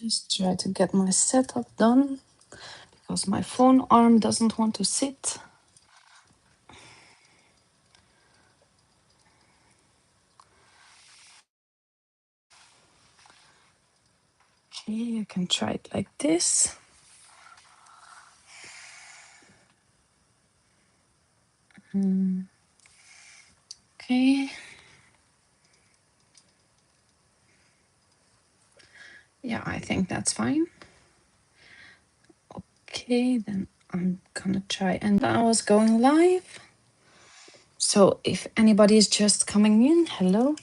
Just try to get my setup done because my phone arm doesn't want to sit. Okay, I can try it like this. Okay. Yeah, I think that's fine. Okay, then I'm gonna try. And I was going live. So if anybody is just coming in, hello.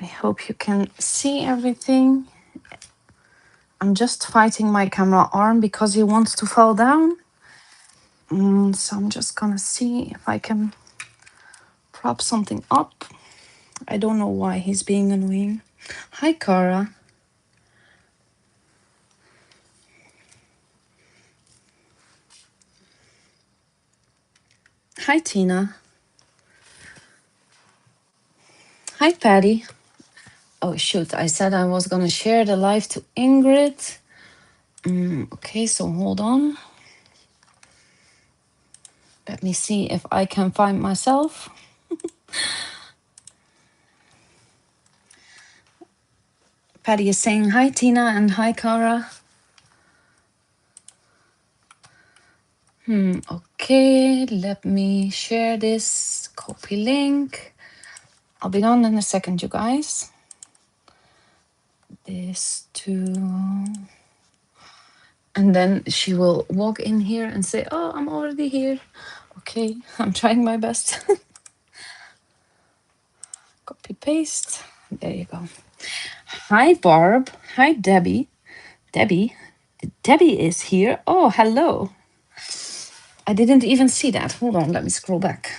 I hope you can see everything. I'm just fighting my camera arm because he wants to fall down. So I'm just gonna see if I can prop something up. I don't know why he's being annoying. Hi, Cara. Hi, Tina. Hi, Patty. Oh, shoot. I said I was gonna share the live to Ingrid. Okay, so hold on. Let me see if I can find myself. Patty is saying hi, Tina, and hi, Cara. Okay, let me share this. Copy link. I'll be on in a second, you guys. This too. And then she will walk in here and say, oh, I'm already here. Okay, I'm trying my best. Copy paste. There you go. Hi, Barb. Hi, Debbie. Debbie is here. Oh, hello. I didn't even see that. Hold on, let me scroll back.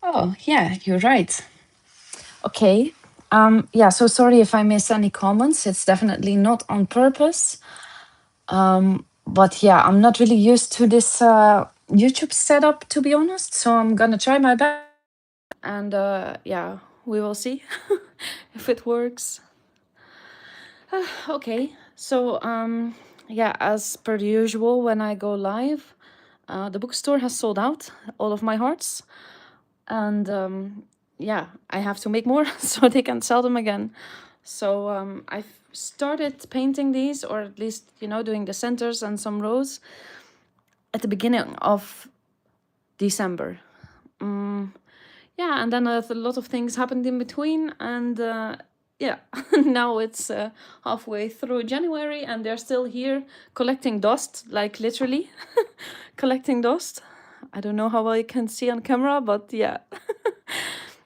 Oh, yeah, you're right. Okay. Yeah, so sorry if I miss any comments. It's definitely not on purpose. But yeah, I'm not really used to this YouTube setup, to be honest. So I'm gonna try my best. And yeah, we will see if it works. Okay, so yeah, as per usual, when I go live, the bookstore has sold out all of my hearts. And yeah, I have to make more so they can sell them again. So I've started painting these, or at least, you know, doing the centers and some rows at the beginning of December. Yeah, and then a lot of things happened in between, and yeah, now it's halfway through January, and they're still here collecting dust, like literally collecting dust. I don't know how well you can see on camera, but yeah.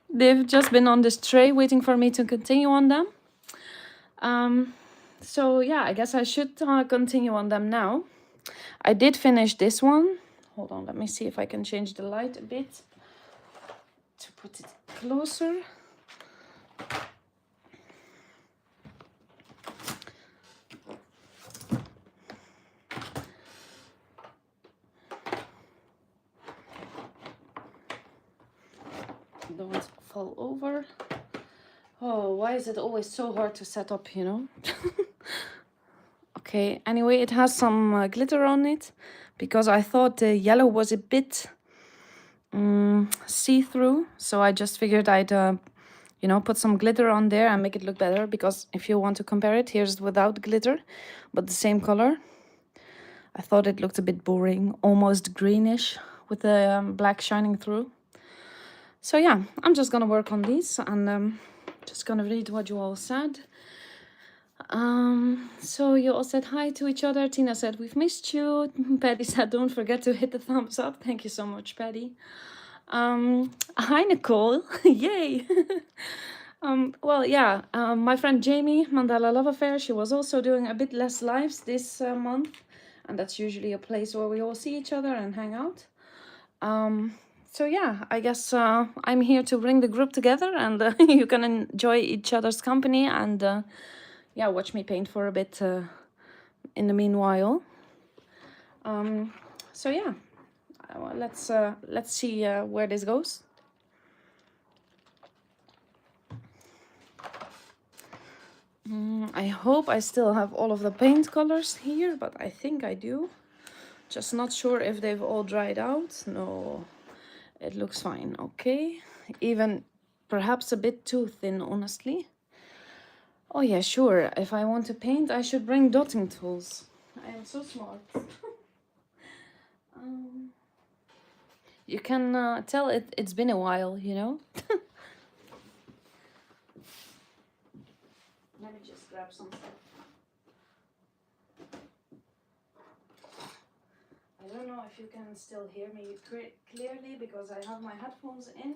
They've just been on this tray waiting for me to continue on them. So yeah, I guess I should continue on them now. I did finish this one. Hold on, let me see if I can change the light a bit to put it closer. Don't fall over. Oh, why is it always so hard to set up, you know? Okay, anyway, it has some glitter on it because I thought the yellow was a bit see-through. So I just figured I'd, you know, put some glitter on there and make it look better, because if you want to compare it, here's without glitter, but the same color. I thought it looked a bit boring, almost greenish with the black shining through. So yeah, I'm just gonna work on these, and just gonna read what you all said. So you all said hi to each other. Tina said, we've missed you. Patty said, don't forget to hit the thumbs up. Thank you so much, Patty. Hi, Nicole. Yay. Well, yeah, my friend Jamie, Mandala Love Affair, she was also doing a bit less lives this month. And that's usually a place where we all see each other and hang out. So yeah, I guess I'm here to bring the group together, and you can enjoy each other's company, and yeah, watch me paint for a bit in the meanwhile. So yeah, well, let's see where this goes. I hope I still have all of the paint colors here, but I think I do. Just not sure if they've all dried out. No, it looks fine. Okay, even perhaps a bit too thin, honestly. Oh yeah, sure. If I want to paint, I should bring dotting tools. I am so smart. um, you can tell it's been a while, you know? Let me just grab some stuff. I don't know if you can still hear me clearly because I have my headphones in,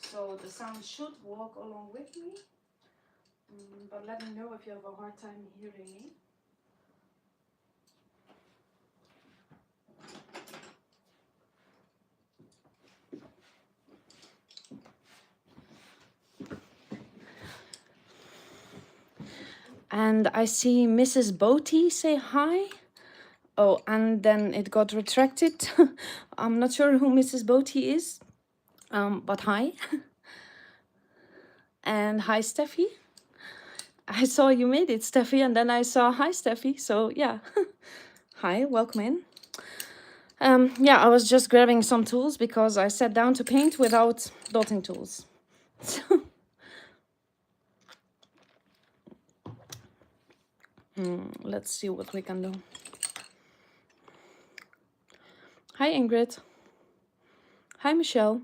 so the sound should walk along with me. But let me know if you have a hard time hearing me. And I see Mrs. Boaty say hi. Oh, and then it got retracted. I'm not sure who Mrs. Boaty is, but hi. And hi, Steffi. I saw you made it, Steffi, and then I saw hi, Steffi. So yeah, hi, welcome in. Yeah, I was just grabbing some tools because I sat down to paint without dotting tools. Let's see what we can do. Hi, Ingrid. Hi, Michelle.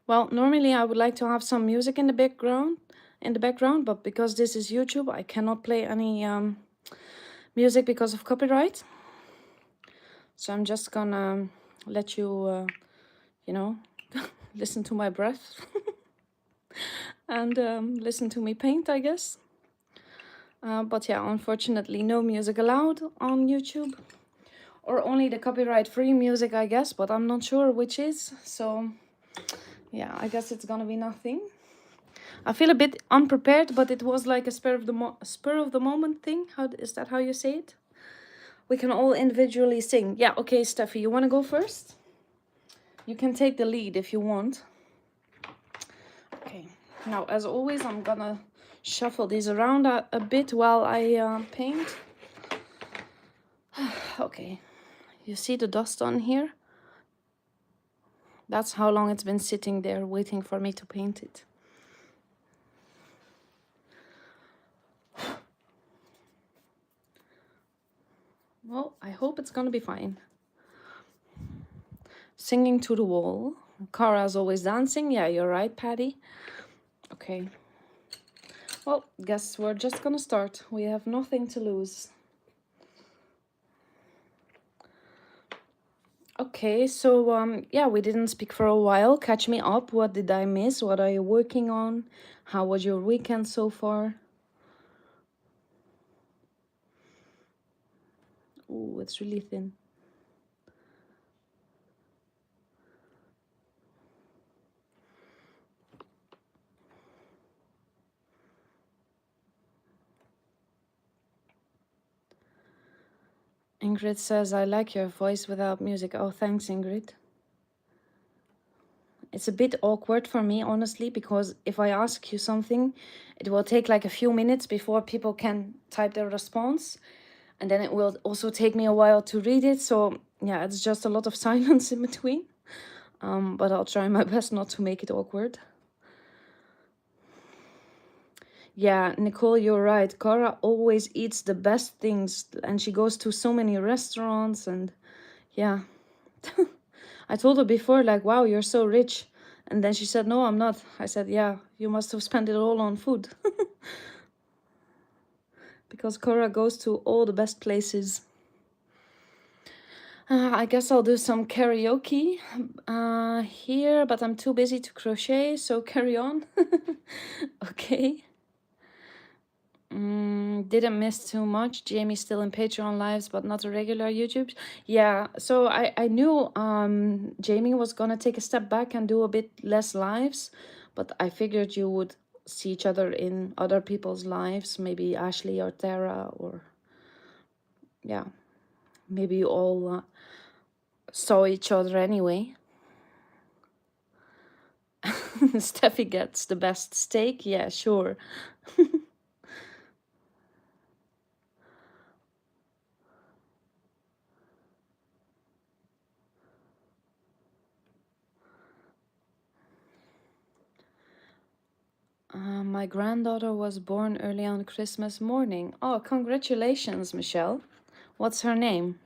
Well, normally I would like to have some music in the background, but because this is YouTube, I cannot play any music because of copyright. So I'm just gonna let you, you know, listen to my breath and listen to me paint, I guess. But yeah, unfortunately, no music allowed on YouTube. Or only the copyright-free music, I guess, but I'm not sure which is. So yeah, I guess it's gonna be nothing. I feel a bit unprepared, but it was like a spur of the moment thing. Is that how you say it? We can all individually sing. Yeah, okay, Steffi, you want to go first? You can take the lead if you want. Okay, now as always, I'm gonna shuffle these around a bit while I paint. Okay, you see the dust on here? That's how long it's been sitting there waiting for me to paint it. Well, I hope it's gonna be fine. Singing to the wall. Cara's always dancing. Yeah, you're right, Patty. Okay. Well, guess we're just gonna start. We have nothing to lose. Okay, so yeah, we didn't speak for a while. Catch me up. What did I miss? What are you working on? How was your weekend so far? Oh, it's really thin. Ingrid says, I like your voice without music. Oh, thanks, Ingrid. It's a bit awkward for me, honestly, because if I ask you something, it will take like a few minutes before people can type their response. And then it will also take me a while to read it. So yeah, it's just a lot of silence in between. But I'll try my best not to make it awkward. Yeah, Nicole, you're right. Cara always eats the best things and she goes to so many restaurants and yeah. I told her before, like, wow, you're so rich. And then she said, no, I'm not. I said, yeah, you must have spent it all on food. Because Cora goes to all the best places. I guess I'll do some karaoke here, but I'm too busy to crochet, so carry on. Okay. Didn't miss too much. Jamie's still in Patreon lives, but not a regular YouTube. Yeah, so I knew Jamie was gonna take a step back and do a bit less lives, but I figured you would see each other in other people's lives, maybe Ashley or Tara, or yeah, maybe you all saw each other anyway. Steffi gets the best steak. Yeah, sure. My granddaughter was born early on Christmas morning. Oh, congratulations, Michelle. What's her name?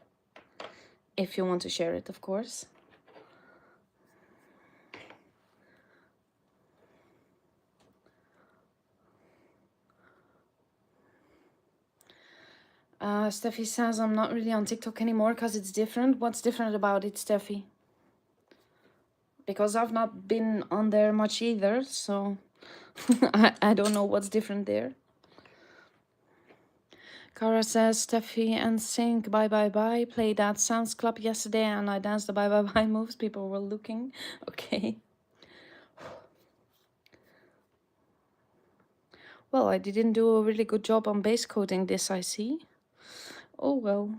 If you want to share it, of course. Steffi says I'm not really on TikTok anymore because it's different. What's different about it, Steffi? Because I've not been on there much either, so I don't know what's different there. Cara says, Steffi and Sync, bye bye bye. Played at Sam's Club yesterday and I danced the bye bye bye moves. People were looking. Okay. Well, I didn't do a really good job on base coding this, I see. Oh well.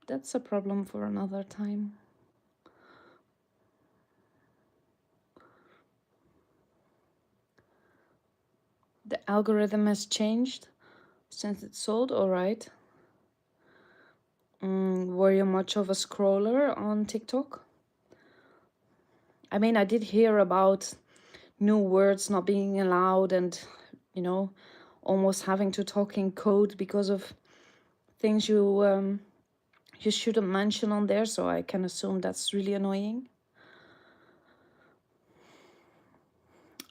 That's a problem for another time. The algorithm has changed since it's sold, alright. Were you much of a scroller on TikTok? I mean, I did hear about new words not being allowed and, you know, almost having to talk in code because of things you shouldn't mention on there, so I can assume that's really annoying.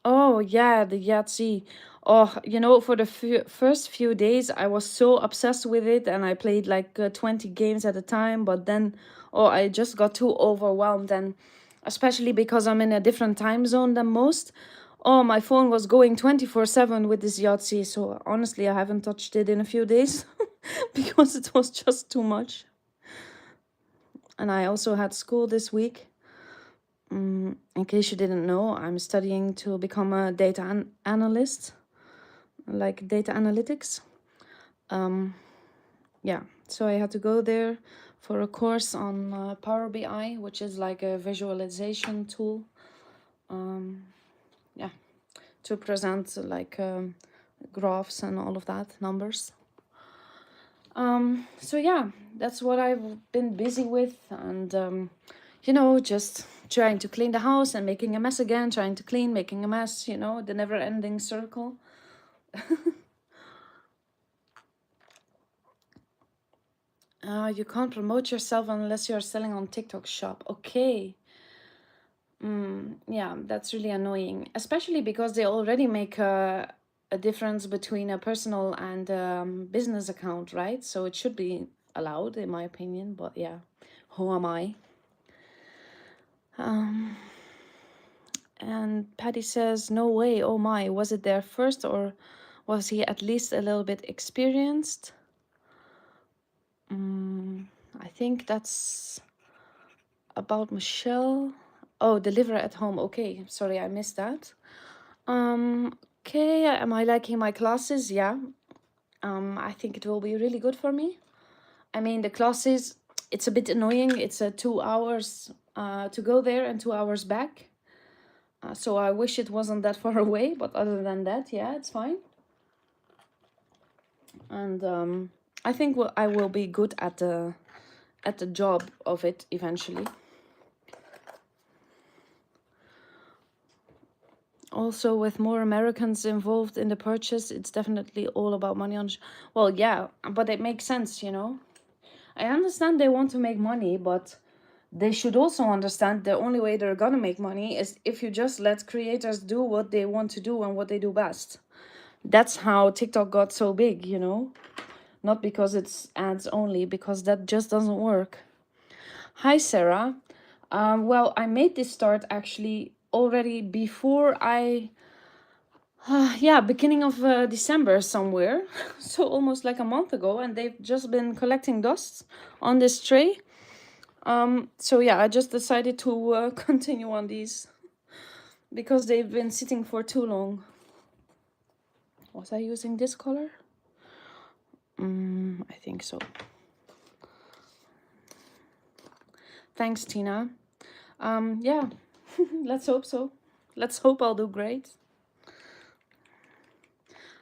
Oh yeah, the Yahtzee. Oh, you know, for the first few days, I was so obsessed with it, and I played like 20 games at a time. But then, oh, I just got too overwhelmed, and especially because I'm in a different time zone than most. Oh, my phone was going 24/7 with this Yahtzee. So honestly, I haven't touched it in a few days because it was just too much. And I also had school this week. In case you didn't know, I'm studying to become a data analyst, like data analytics. Yeah, so I had to go there for a course on Power BI, which is like a visualization tool. Yeah, to present like graphs and all of that, numbers. So yeah, that's what I've been busy with, and you know, just trying to clean the house and making a mess again, trying to clean, making a mess, you know, the never-ending circle. You can't promote yourself unless you're selling on TikTok shop. Okay. Yeah, that's really annoying, especially because they already make a difference between a personal and business account, right? So it should be allowed, in my opinion. But yeah, who am I? And Patty says, no way, oh my, was it there first or was he at least a little bit experienced? I think that's about Michelle. Oh, deliver at home. Okay, sorry, I missed that. Okay, am I liking my classes? Yeah. I think it will be really good for me. I mean, the classes, it's a bit annoying. It's 2 hours to go there and 2 hours back. So I wish it wasn't that far away, but other than that, yeah, it's fine. And I think I will be good at the job of it eventually. Also, with more Americans involved in the purchase, it's definitely all about money on. Well, yeah, but it makes sense, you know. I understand they want to make money, but they should also understand the only way they're gonna make money is if you just let creators do what they want to do and what they do best. That's how TikTok got so big, you know. Not because it's ads only, because that just doesn't work. Hi, Sarah. Well, I made this start actually already before yeah, beginning of December somewhere. So almost like a month ago, and they've just been collecting dust on this tray. So yeah, I just decided to continue on these because they've been sitting for too long. Was I using this color? I think so. Thanks, Tina. Yeah, let's hope so. Let's hope I'll do great.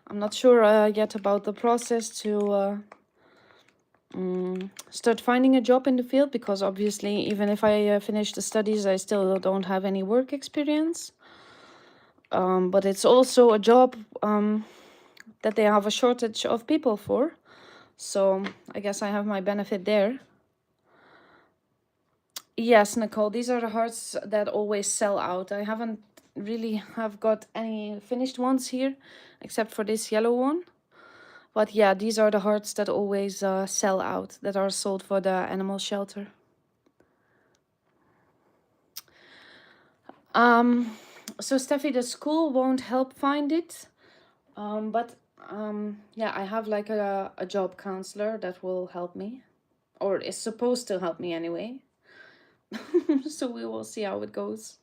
I'm not sure yet about the process to start finding a job in the field, because obviously even if I finish the studies, I still don't have any work experience. But it's also a job that they have a shortage of people for. So I guess I have my benefit there. Yes, Nicole, these are the hearts that always sell out. I haven't really have got any finished ones here, except for this yellow one. But yeah, these are the hearts that always sell out, that are sold for the animal shelter. So Steffi, the school won't help find it. But yeah, I have like a job counselor that will help me, or is supposed to help me anyway. So we will see how it goes.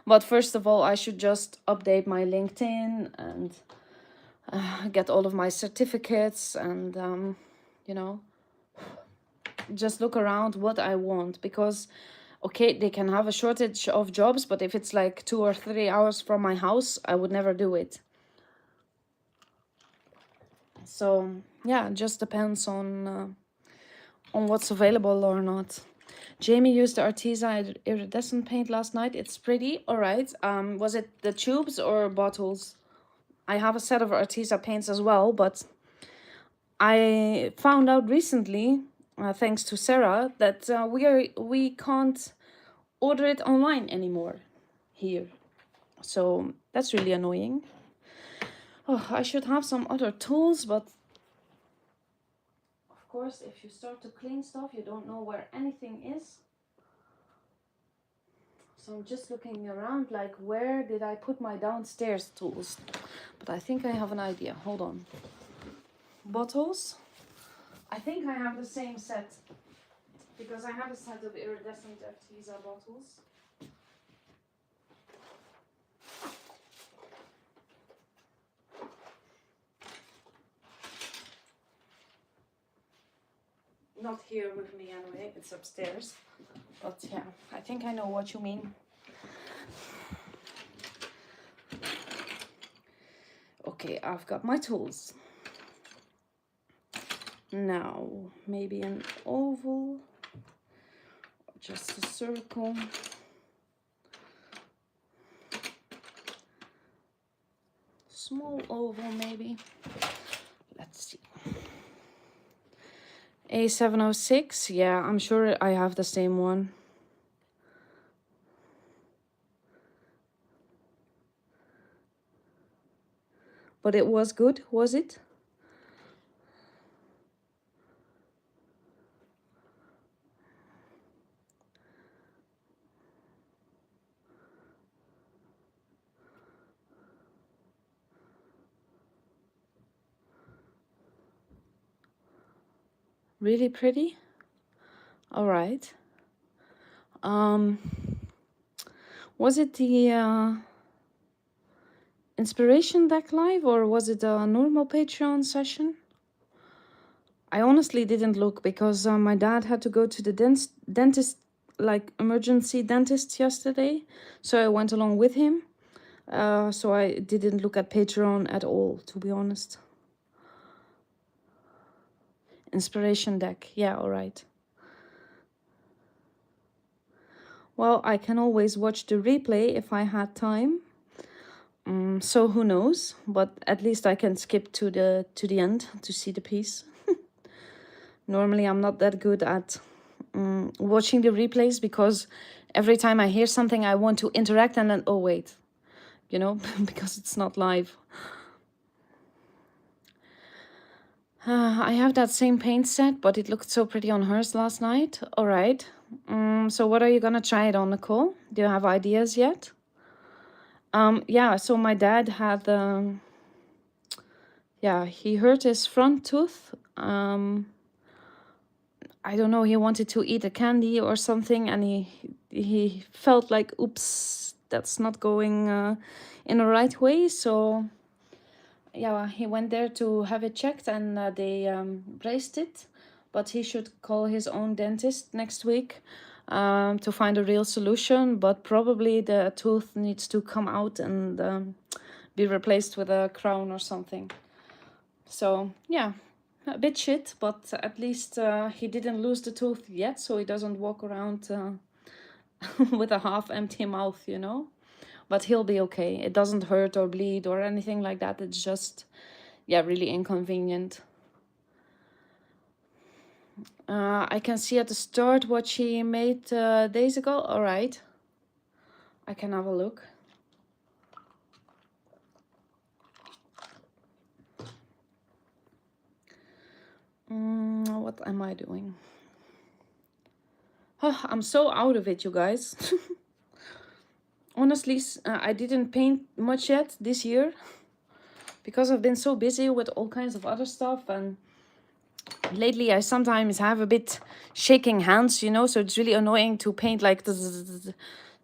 But first of all, I should just update my LinkedIn and get all of my certificates and, you know, just look around what I want. Because, okay, they can have a shortage of jobs, but if it's like 2 or 3 hours from my house, I would never do it. So, yeah, it just depends on what's available or not. Jamie used the Arteza iridescent paint last night. It's pretty. All right. Was it the tubes or bottles? I have a set of Arteza paints as well, but I found out recently, thanks to Sarah, that we can't order it online anymore here. So that's really annoying. Oh, I should have some other tools, but of course, if you start to clean stuff, you don't know where anything is. So I'm just looking around, like, where did I put my downstairs tools? But I think I have an idea. Hold on. Bottles. I think I have the same set, because I have a set of iridescent Arteza bottles. Not here with me anyway, it's upstairs. But yeah, I think I know what you mean. Okay, I've got my tools. Now, maybe an oval, just a circle. Small oval maybe. Let's see. A706, yeah, I'm sure I have the same one. But it was good, was it? Really pretty? All right. Was it the inspiration deck live, or was it a normal Patreon session? I honestly didn't look, because my dad had to go to the dentist, like emergency dentist yesterday, so I went along with him. So I didn't look at Patreon at all, to be honest. Inspiration deck, yeah, all right. Well, I can always watch the replay if I had time. So who knows? But at least I can skip to the end to see the piece. Normally, I'm not that good at watching the replays, because every time I hear something, I want to interact, and then, oh wait, you know, because it's not live. I have that same paint set, but it looked so pretty on hers last night. All right. So what are you gonna try it on, Nicole? Do you have ideas yet? Yeah, so my dad had, yeah, he hurt his front tooth. I don't know, he wanted to eat a candy or something, and he felt like, oops, that's not going in the right way. So yeah, he went there to have it checked, and they braced it. But he should call his own dentist next week to find a real solution. But probably the tooth needs to come out and be replaced with a crown or something. So yeah, a bit shit, but at least he didn't lose the tooth yet, so he doesn't walk around with a half empty mouth, you know. but he'll be okay. It doesn't hurt or bleed or anything like that. It's just, yeah, really inconvenient. I can see at the start what she made days ago. All right, I can have a look. What am I doing? Oh, I'm so out of it, you guys. Honestly, I didn't paint much yet this year because I've been so busy with all kinds of other stuff, and lately I sometimes have a bit shaking hands, you know, so it's really annoying to paint like this,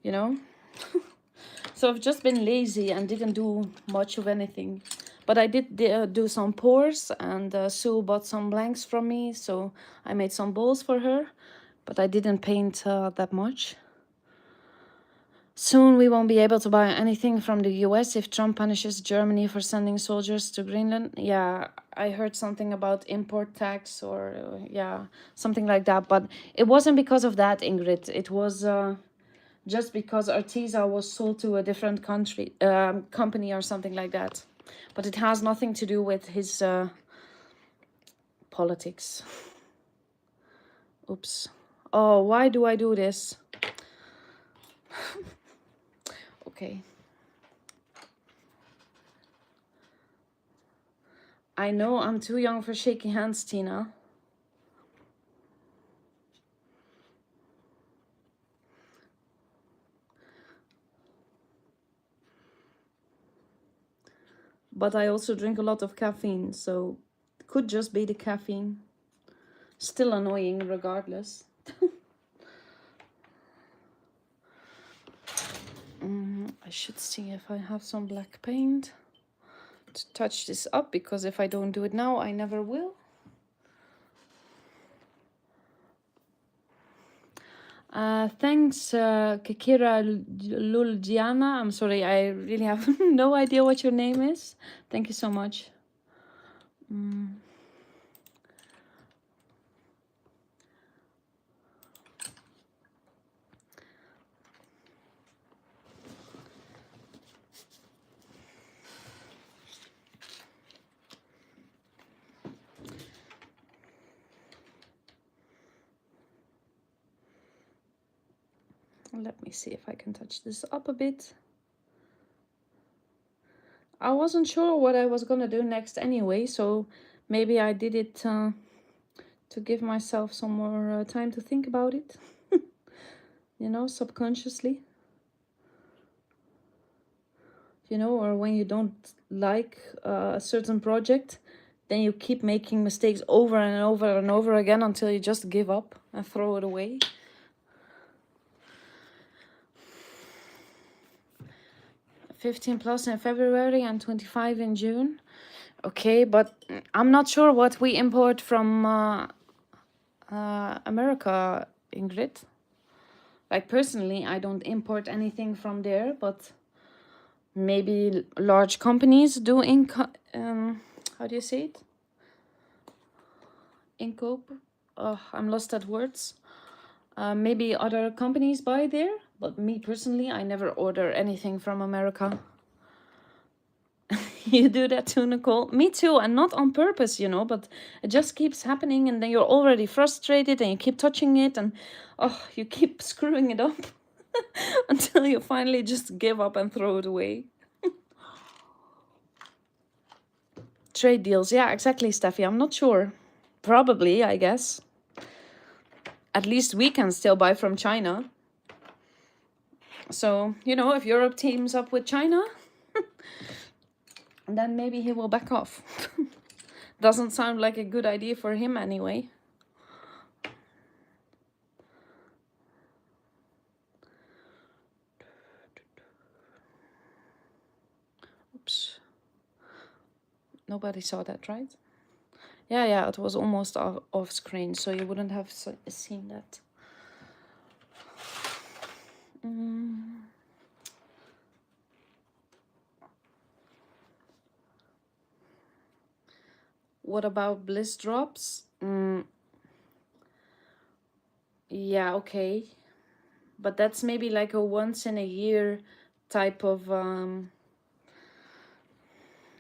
you know. So I've just been lazy and didn't do much of anything. But I did do some pours, and Sue bought some blanks from me, so I made some bowls for her. But I didn't paint that much. Soon we won't be able to buy anything from the US if Trump punishes Germany for sending soldiers to Greenland. Yeah, I heard something about import tax or, yeah, something like that. But it wasn't because of that, Ingrid. It was just because Arteza was sold to a different country, company or something like that. But it has nothing to do with his politics. Oops. Oh, why do I do this? Okay. I know I'm too young for shaking hands, Tina. But I also drink a lot of caffeine, so it could just be the caffeine. Still annoying regardless. I should see if I have some black paint to touch this up, because if I don't do it now, I never will. Thanks, Kikira Lulgiana. I'm sorry, I really have no idea what your name is. Thank you so much. Let me see if I can touch this up a bit. I wasn't sure what I was gonna do next anyway, so maybe I did it to give myself some more time to think about it. You know, subconsciously. You know, or when you don't like a certain project, then you keep making mistakes over and over and over again until you just give up and throw it away. 15 plus in February and 25 in June. Okay, but I'm not sure what we import from America, Ingrid. Like, personally, I don't import anything from there, but maybe large companies do how do you say it? Incope? Oh, I'm lost at words. Maybe other companies buy there, but me personally, I never order anything from America. You do that too, Nicole? Me too, and not on purpose, you know, but it just keeps happening, and then you're already frustrated and you keep touching it, and oh, you keep screwing it up until you finally just give up and throw it away. Trade deals, yeah, exactly, Steffi. I'm not sure. Probably, I guess. At least we can still buy from China. So, you know, if Europe teams up with China, then maybe he will back off. Doesn't sound like a good idea for him anyway. Oops. Nobody saw that, right? Yeah, it was almost off screen, so you wouldn't have seen that. What about bliss drops? Yeah, okay. But that's maybe like a once in a year type of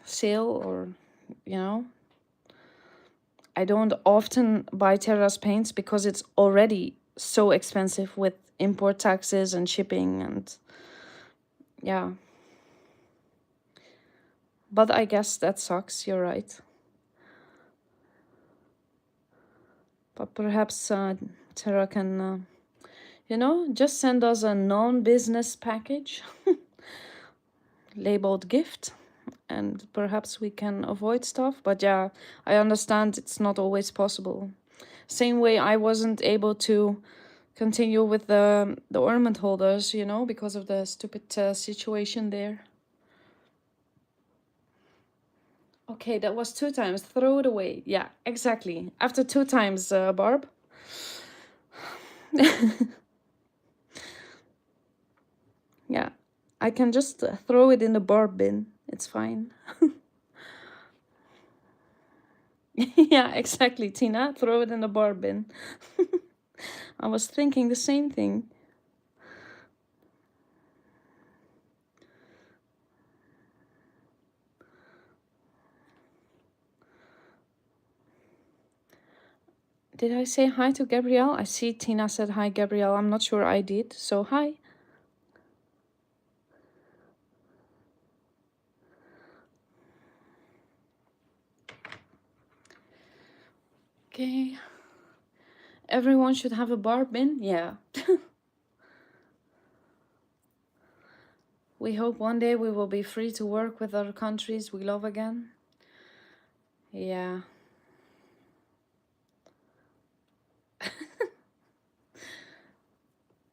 sale, or you know, I don't often buy terrace paints because it's already so expensive with import taxes and shipping, and yeah. But I guess that sucks, you're right. But perhaps Terra can, you know, just send us a non-business package labeled gift, and perhaps we can avoid stuff. But yeah, I understand it's not always possible. Same way I wasn't able to continue with the ornament holders, you know, because of the stupid situation there. Okay, that was 2 times. Throw it away. Yeah, exactly. After 2 times, Barb. Yeah, I can just throw it in the Barb bin. It's fine. Yeah, exactly, Tina. Throw it in the Barb bin. I was thinking the same thing. Did I say hi to Gabrielle? I see Tina said hi, Gabrielle. I'm not sure I did. So hi. Okay. Everyone should have a Barb bin? Yeah. We hope one day we will be free to work with other countries we love again. Yeah.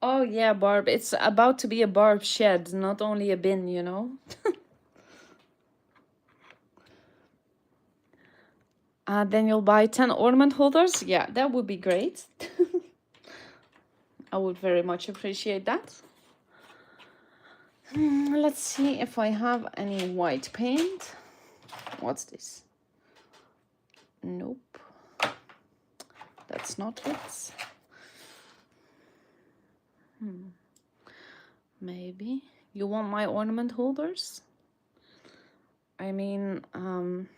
Oh yeah, Barb. It's about to be a Barb shed, not only a bin, you know? Then you'll buy 10 ornament holders. Yeah, that would be great. I would very much appreciate that. Let's see if I have any white paint. What's this? Nope. That's not it. Maybe. You want my ornament holders? I mean, I'm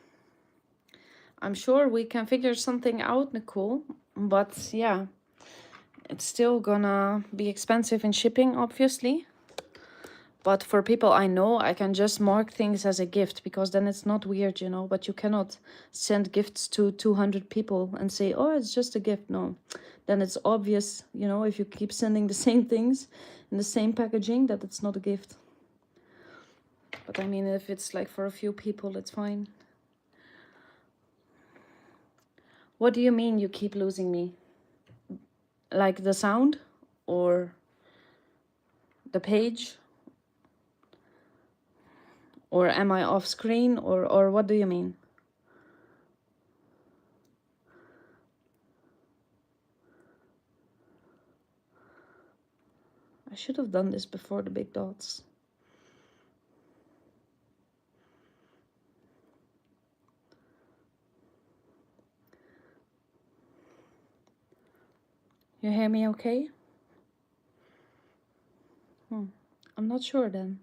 sure we can figure something out, Nicole. But yeah, it's still gonna be expensive in shipping, obviously. But for people I know, I can just mark things as a gift, because then it's not weird, you know. But you cannot send gifts to 200 people and say, oh, it's just a gift. No, then it's obvious, you know, if you keep sending the same things in the same packaging, that it's not a gift. But I mean, if it's like for a few people, it's fine. What do you mean you keep losing me? Like the sound or the page? Or am I off screen, or what do you mean? I should have done this before the big dots. You hear me okay? I'm not sure then.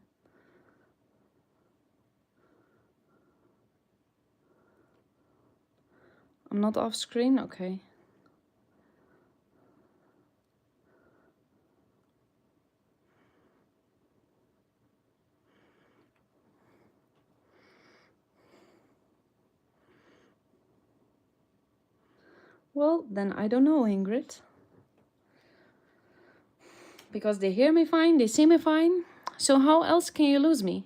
I'm not off screen? Okay. Well, then I don't know, Ingrid. Because they hear me fine, they see me fine. So how else can you lose me?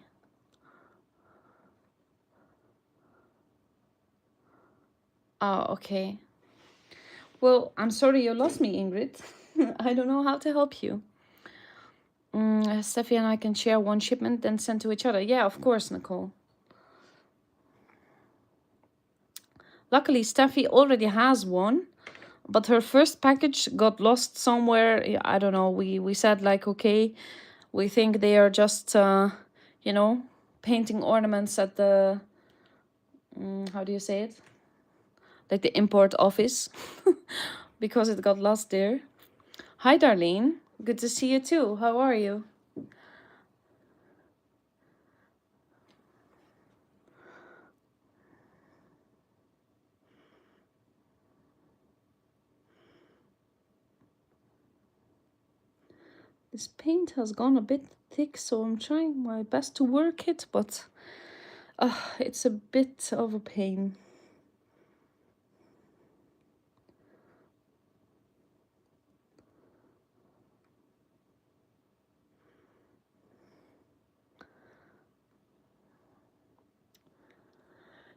Oh, okay. Well, I'm sorry you lost me, Ingrid. I don't know how to help you. Steffi and I can share one shipment, then send to each other. Yeah, of course, Nicole. Luckily, Steffi already has one, but her first package got lost somewhere. I don't know. We said like, okay, we think they are just, you know, painting ornaments at the, how do you say it? Like the import office, because it got lost there. Hi, Darlene. Good to see you too. How are you? This paint has gone a bit thick, so I'm trying my best to work it, but it's a bit of a pain.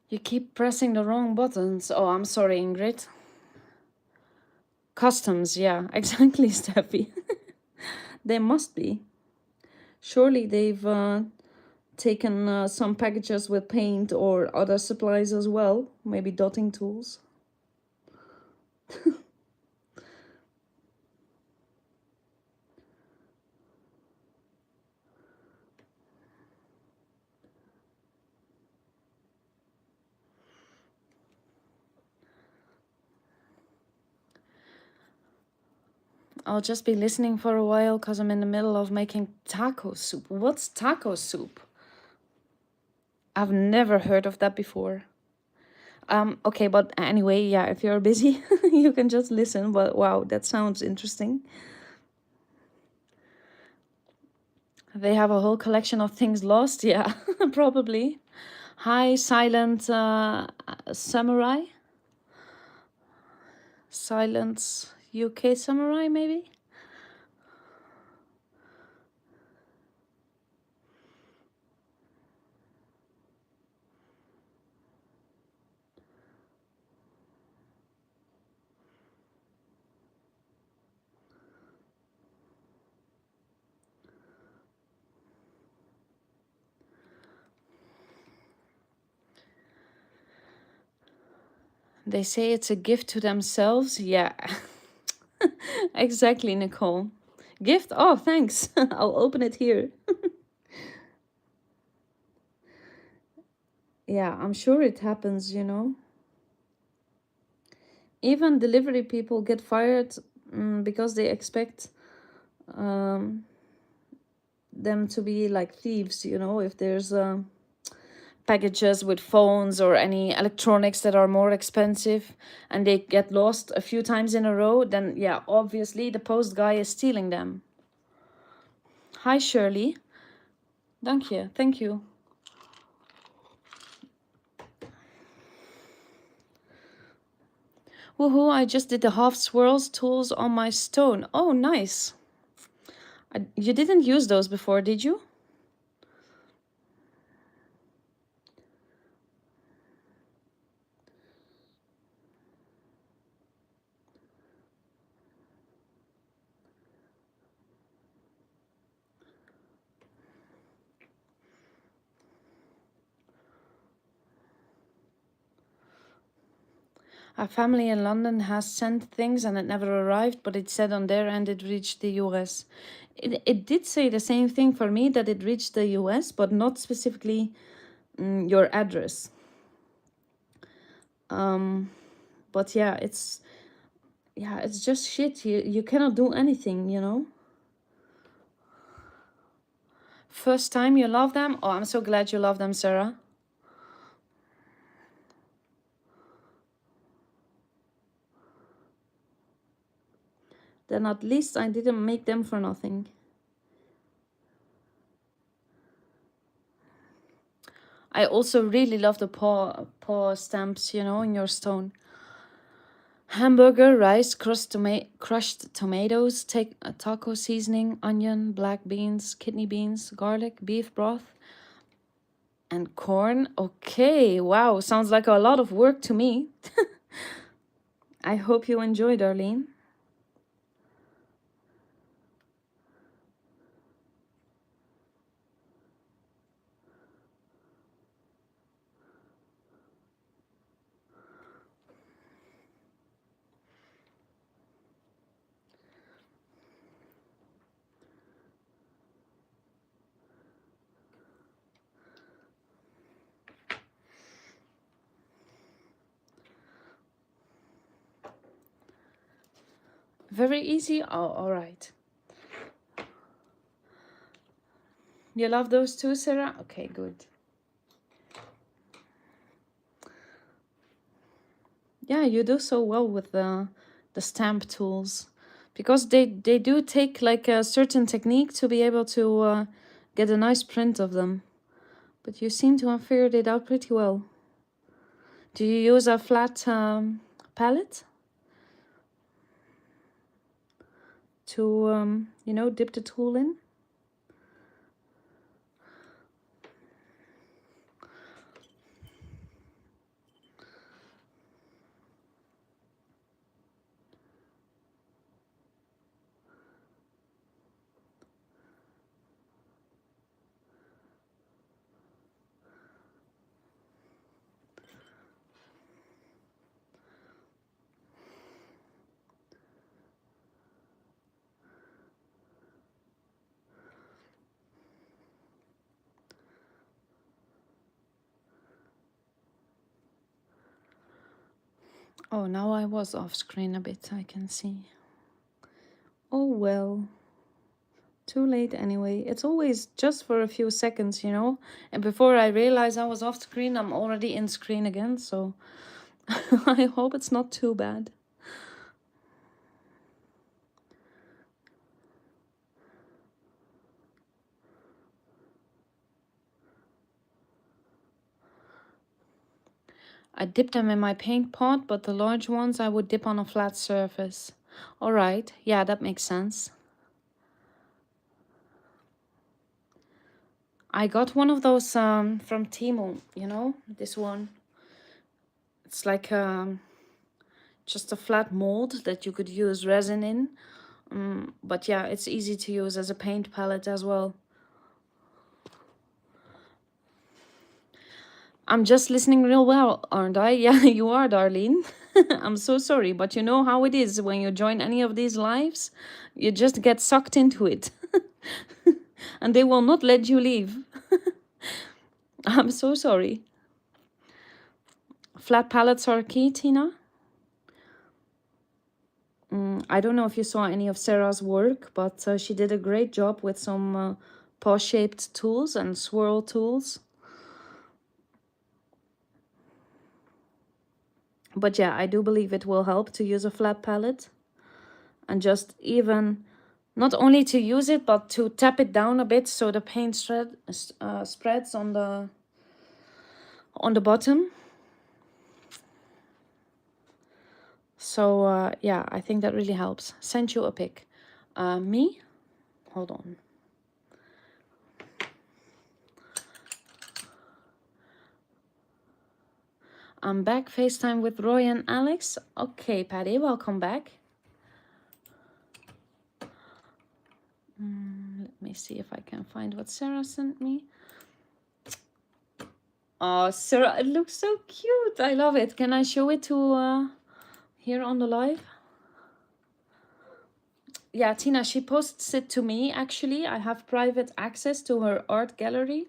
You keep pressing the wrong buttons. Oh, I'm sorry, Ingrid. Customs, yeah, exactly, Steffi. They must be. Surely they've taken some packages with paint or other supplies as well. Maybe dotting tools. I'll just be listening for a while because I'm in the middle of making taco soup. What's taco soup? I've never heard of that before. Okay, but anyway, yeah, if you're busy, you can just listen. But wow, that sounds interesting. They have a whole collection of things lost. Yeah, probably. Hi, silent samurai. Silent UK samurai, maybe? They say it's a gift to themselves. Yeah, exactly, Nicole. Gift? Oh, thanks. I'll open it here. Yeah, I'm sure it happens, you know. Even delivery people get fired because they expect um, them to be like thieves, you know, if there's packages with phones or any electronics that are more expensive and they get lost a few times in a row, then yeah, obviously the post guy is stealing them. Hi, Shirley. Thank you. Woohoo, I just did the half swirls tools on my stone. Oh, nice. You didn't use those before, did you? Our family in London has sent things and it never arrived, but it said on their end it reached the US. It did say the same thing for me, that it reached the US, but not specifically your address. But yeah, it's just shit. You cannot do anything, you know. First time you love them? Oh, I'm so glad you love them, Sarah. Then at least I didn't make them for nothing. I also really love the paw stamps, you know, in your stone. Hamburger, rice, crushed tomatoes, taco seasoning, onion, black beans, kidney beans, garlic, beef broth, and corn. Okay, wow, sounds like a lot of work to me. I hope you enjoyed, Darlene. Very easy? Oh, all right. You love those too, Sarah? Okay, good. Yeah, you do so well with the stamp tools. because they do take like a certain technique to be able to get a nice print of them. But you seem to have figured it out pretty well. Do you use a flat palette to, you know, dip the tool in? Oh, now I was off screen a bit, I can see. Oh well, too late anyway. It's always just for a few seconds, you know? And before I realize I was off screen, I'm already in screen again, so I hope it's not too bad. I dip them in my paint pot, but the large ones I would dip on a flat surface. All right, yeah, that makes sense. I got one of those from Temu, you know, this one. It's like just a flat mold that you could use resin in. But yeah, it's easy to use as a paint palette as well. I'm just listening real well, aren't I? Yeah, you are, Darlene. I'm so sorry, but you know how it is when you join any of these lives? You just get sucked into it. And they will not let you leave. I'm so sorry. Flat palettes are key, Tina. I don't know if you saw any of Sarah's work, but she did a great job with some paw-shaped tools and swirl tools. But yeah, I do believe it will help to use a flat palette and just even not only to use it, but to tap it down a bit so the paint spreads on the bottom. So yeah, I think that really helps. Send you a pic. Me? Hold on. I'm back, FaceTime with Roy and Alex. Okay, Patty, welcome back. Let me see if I can find what Sarah sent me. Oh, Sarah, it looks so cute. I love it. Can I show it to here on the live? Yeah, Tina, she posts it to me, actually. I have private access to her art gallery.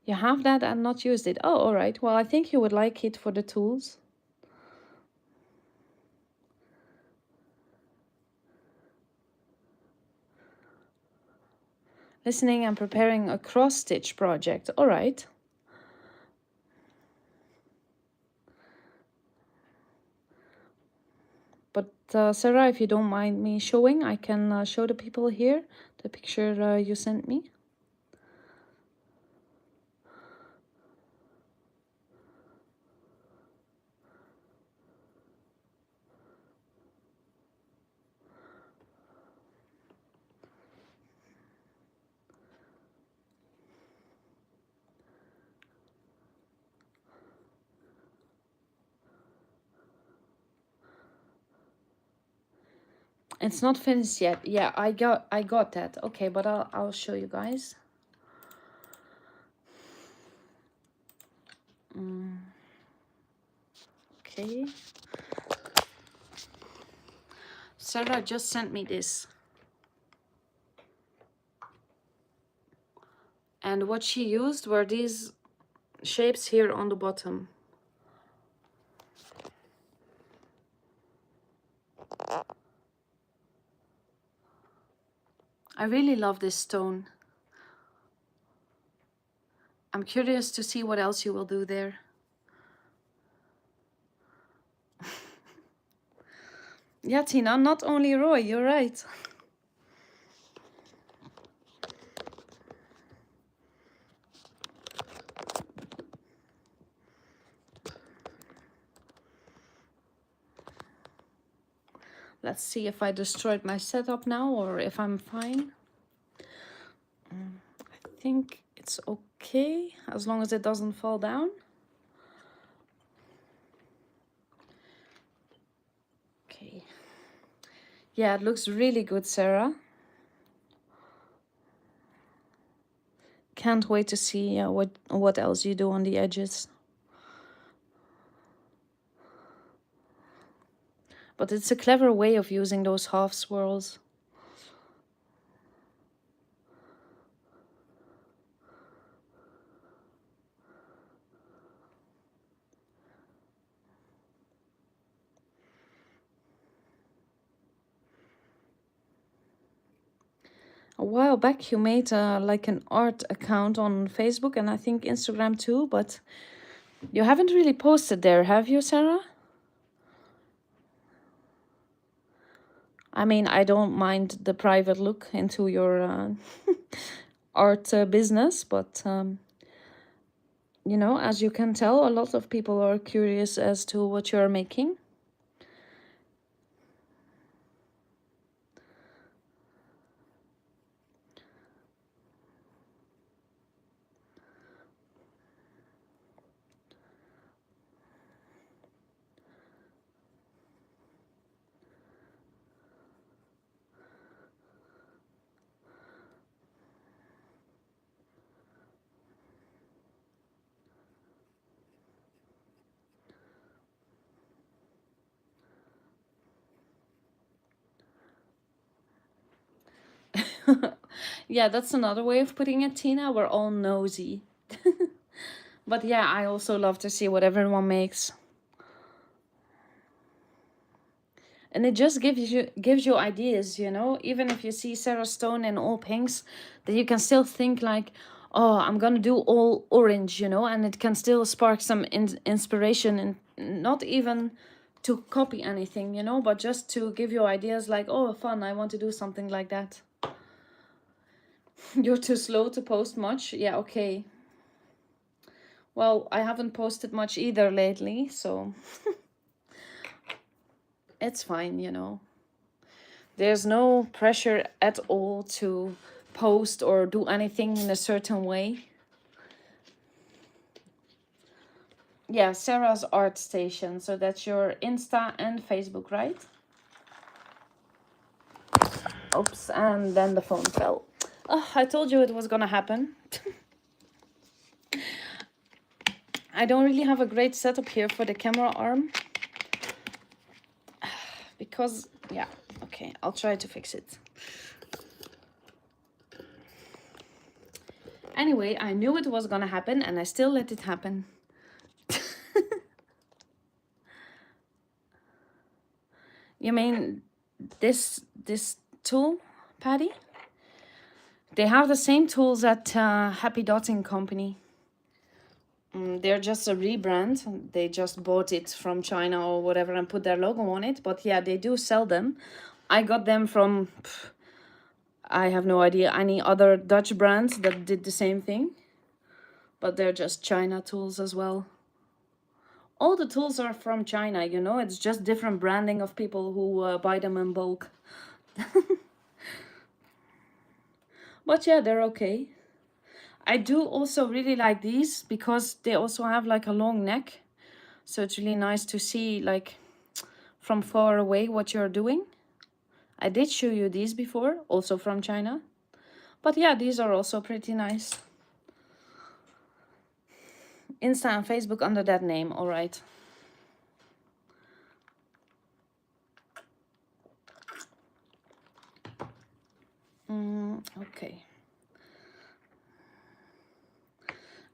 You have that and not used it. Oh, all right. Well, I think you would like it for the tools. Listening and preparing a cross-stitch project. All right. But Sarah, if you don't mind me showing, I can show the people here the picture you sent me. It's not finished yet. Yeah, I got that. Okay, but I'll show you guys. Okay. Sarah just sent me this. And what she used were these shapes here on the bottom. I really love this stone. I'm curious to see what else you will do there. Yeah, Tina, not only Roy, you're right. Let's see if I destroyed my setup now or if I'm fine. I think it's okay as long as it doesn't fall down. Okay. Yeah, it looks really good, Sarah. Can't wait to see what else you do on the edges. But it's a clever way of using those half swirls. A while back you made like an art account on Facebook and I think Instagram too, but you haven't really posted there, have you, Sarah? I mean, I don't mind the private look into your art business, but you know, as you can tell, a lot of people are curious as to what you're making. Yeah, that's another way of putting it, Tina. We're all nosy. But yeah, I also love to see what everyone makes. And it just gives you ideas, you know. Even if you see Sarah Stone in all pinks, then you can still think like, oh, I'm gonna do all orange, you know, and it can still spark some inspiration, and not even to copy anything, you know, but just to give you ideas like, oh, fun, I want to do something like that. You're too slow to post much. Yeah, okay. Well, I haven't posted much either lately, so it's fine, you know. There's no pressure at all to post or do anything in a certain way. Yeah, Sarah's Art Station. So that's your Insta and Facebook, right? Oops, and then the phone fell. Oh, I told you it was gonna happen. I don't really have a great setup here for the camera arm. Because, yeah, okay, I'll try to fix it. Anyway, I knew it was gonna happen and I still let it happen. You mean this tool, Patty? They have the same tools at Happy Dotting Company. They're just a rebrand. They just bought it from China or whatever and put their logo on it. But yeah, they do sell them. I got them from, I have no idea, any other Dutch brands that did the same thing. But they're just China tools as well. All the tools are from China, you know. It's just different branding of people who buy them in bulk. But yeah, they're okay. I do also really like these because they also have like a long neck. So it's really nice to see like from far away what you're doing. I did show you these before, also from China. But yeah, these are also pretty nice. Insta and Facebook under that name, all right. Okay.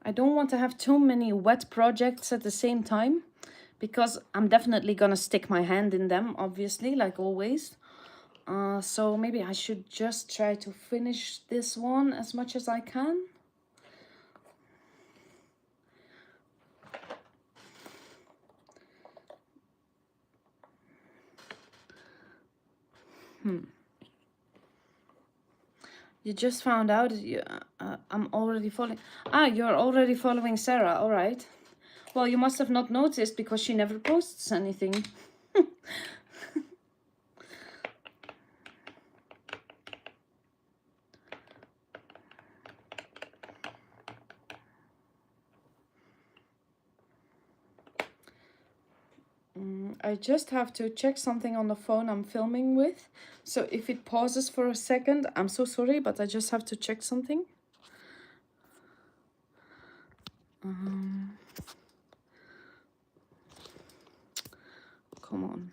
I don't want to have too many wet projects at the same time because I'm definitely gonna stick my hand in them, obviously, like always. So maybe I should just try to finish this one as much as I can. You just found out I'm already following. Ah, you're already following Sarah. All right. Well, you must have not noticed because she never posts anything. I just have to check something on the phone I'm filming with. So if it pauses for a second, I'm so sorry, but I just have to check something. Come on.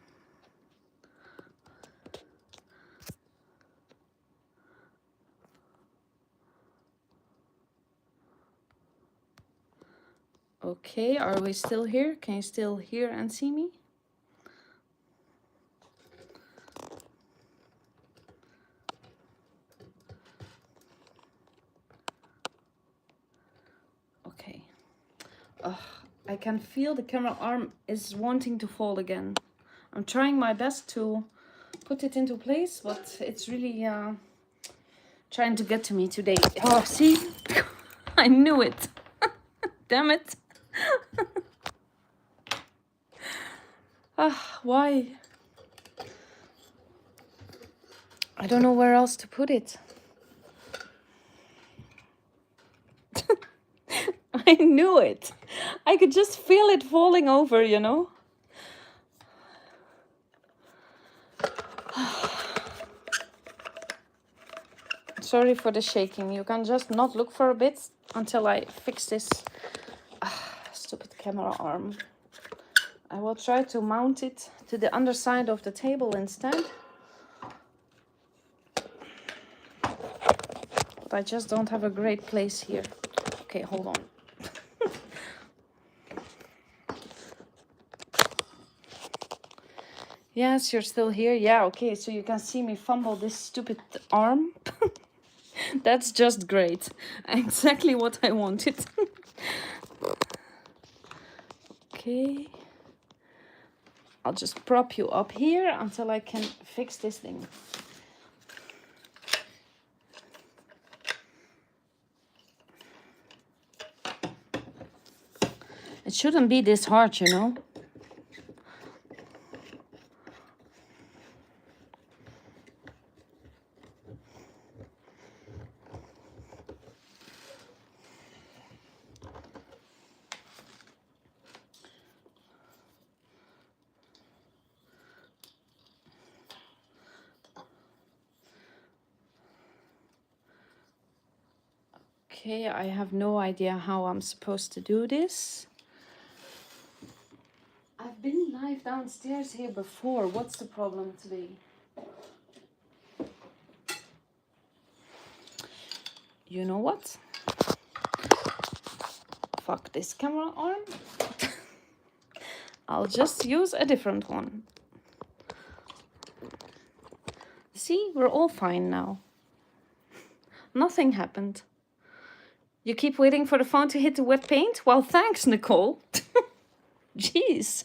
Okay, are we still here? Can you still hear and see me? Okay. I can feel the camera arm is wanting to fall again. I'm trying my best to put it into place, but it's really trying to get to me today. Oh, see? I knew it. Damn it. Why? I don't know where else to put it. I knew it. I could just feel it falling over, you know? Sorry for the shaking. You can just not look for a bit until I fix this stupid camera arm. I will try to mount it to the underside of the table instead. But I just don't have a great place here. Okay, hold on. Yes, you're still here. Yeah, okay, so you can see me fumble this stupid arm. That's just great. Exactly what I wanted. Okay. I'll just prop you up here until I can fix this thing. It shouldn't be this hard, you know? Okay, I have no idea how I'm supposed to do this. I've been live downstairs here before. What's the problem today? You know what? Fuck this camera arm. I'll just use a different one. See, we're all fine now. Nothing happened. You keep waiting for the phone to hit the wet paint? Well, thanks, Nicole. Jeez.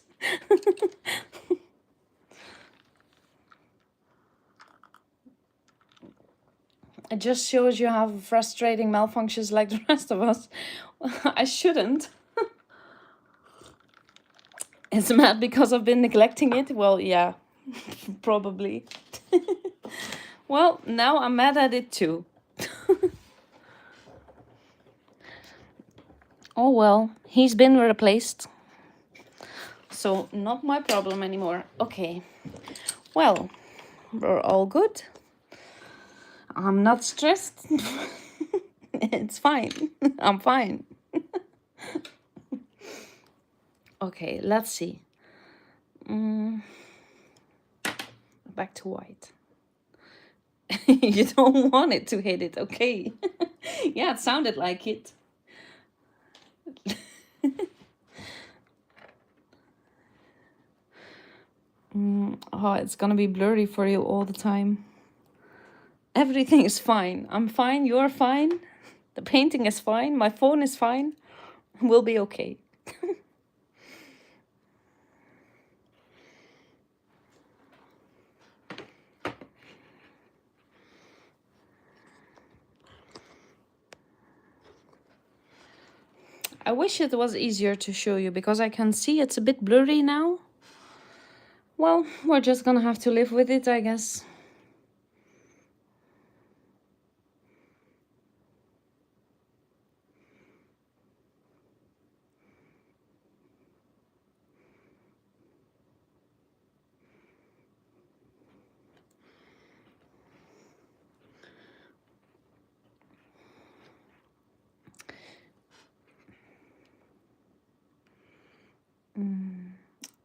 It just shows you have frustrating malfunctions like the rest of us. I shouldn't. It's mad because I've been neglecting it? Well, yeah, probably. Well, now I'm mad at it too. Oh well, he's been replaced. So not my problem anymore. Okay. Well, we're all good. I'm not stressed. It's fine. I'm fine. Okay, let's see. Back to white. You don't want it to hit it, okay? Yeah, it sounded like it. Oh, it's gonna be blurry for you all the time. Everything is fine. I'm fine, you're fine. The painting is fine, my phone is fine. We'll be okay. I wish it was easier to show you because I can see it's a bit blurry now. Well, we're just gonna have to live with it, I guess.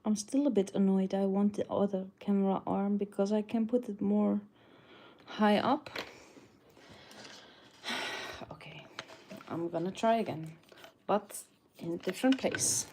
I'm still a bit annoyed. I want the other camera arm because I can put it more high up. Okay, I'm gonna try again, but in a different place.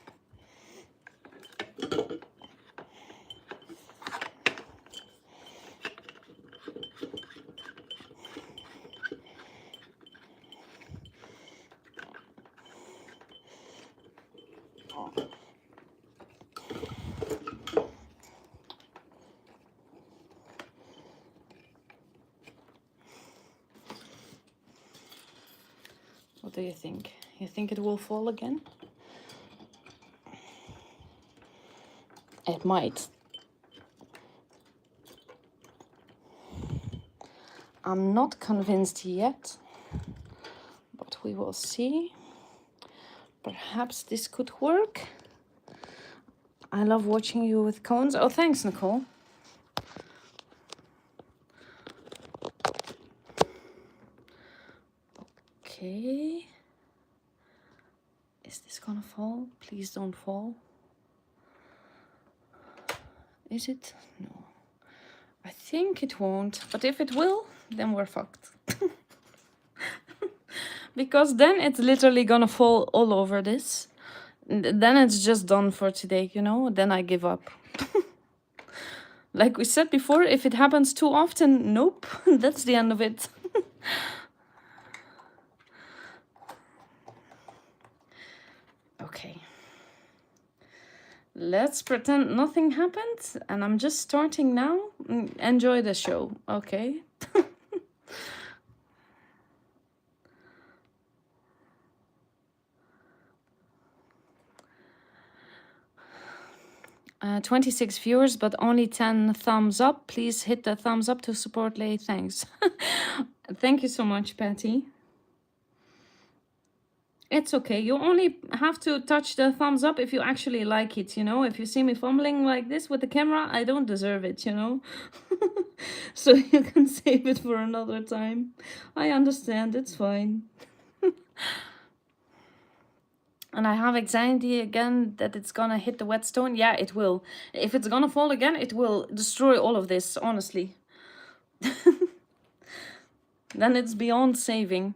What do you think? You think it will fall again? It might. I'm not convinced yet, but we will see. Perhaps this could work. I love watching you with cones. Oh, thanks, Nicole. Okay. Is this gonna fall? Please don't fall. Is it? No. I think it won't, but if it will, then we're fucked. Because then it's literally gonna fall all over this. Then it's just done for today, you know? Then I give up. Like we said before, if it happens too often, nope, that's the end of it. Okay. Let's pretend nothing happened, and I'm just starting now. Enjoy the show, okay? 26 viewers, but only 10 thumbs up. Please hit the thumbs up to support Lay. Thanks. Thank you so much, Patty. It's okay. You only have to touch the thumbs up if you actually like it, you know? If you see me fumbling like this with the camera, I don't deserve it, you know? So you can save it for another time. I understand. It's fine. And I have anxiety again that it's gonna hit the whetstone. Yeah, it will. If it's gonna fall again, it will destroy all of this, honestly. Then it's beyond saving.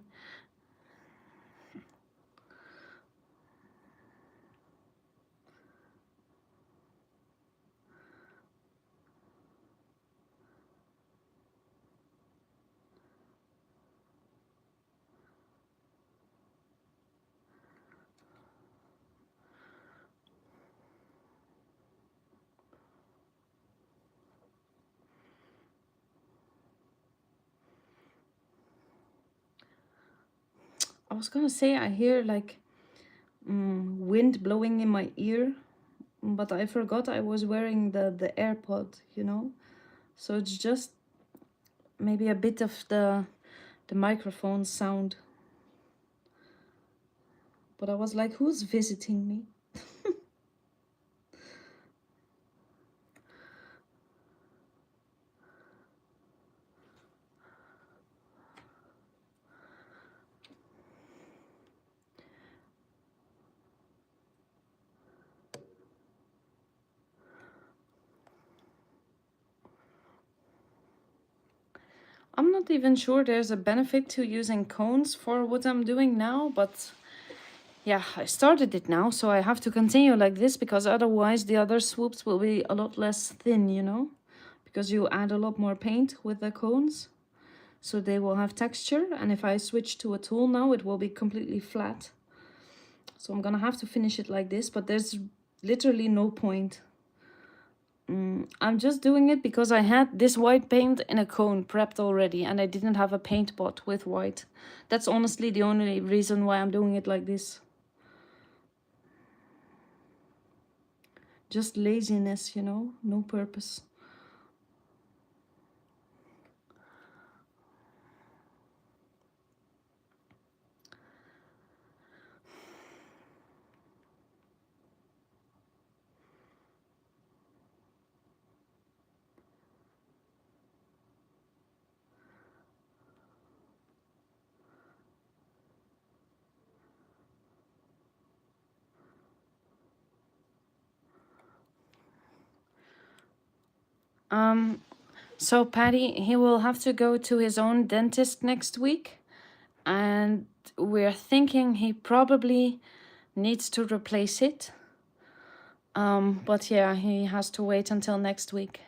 I was gonna say I hear like wind blowing in my ear, but I forgot I was wearing the AirPod, you know? So it's just maybe a bit of the microphone sound. But I was like, who's visiting me? I'm not even sure there's a benefit to using cones for what I'm doing now, but yeah, I started it now, so I have to continue like this because otherwise the other swoops will be a lot less thin, you know? Because you add a lot more paint with the cones, so they will have texture, and if I switch to a tool now, it will be completely flat. So I'm gonna have to finish it like this, but there's literally no point. I'm just doing it because I had this white paint in a cone prepped already and I didn't have a paint pot with white. That's honestly the only reason why I'm doing it like this. Just laziness, you know, no purpose. So Patty, he will have to go to his own dentist next week, and we're thinking he probably needs to replace it. But yeah, he has to wait until next week.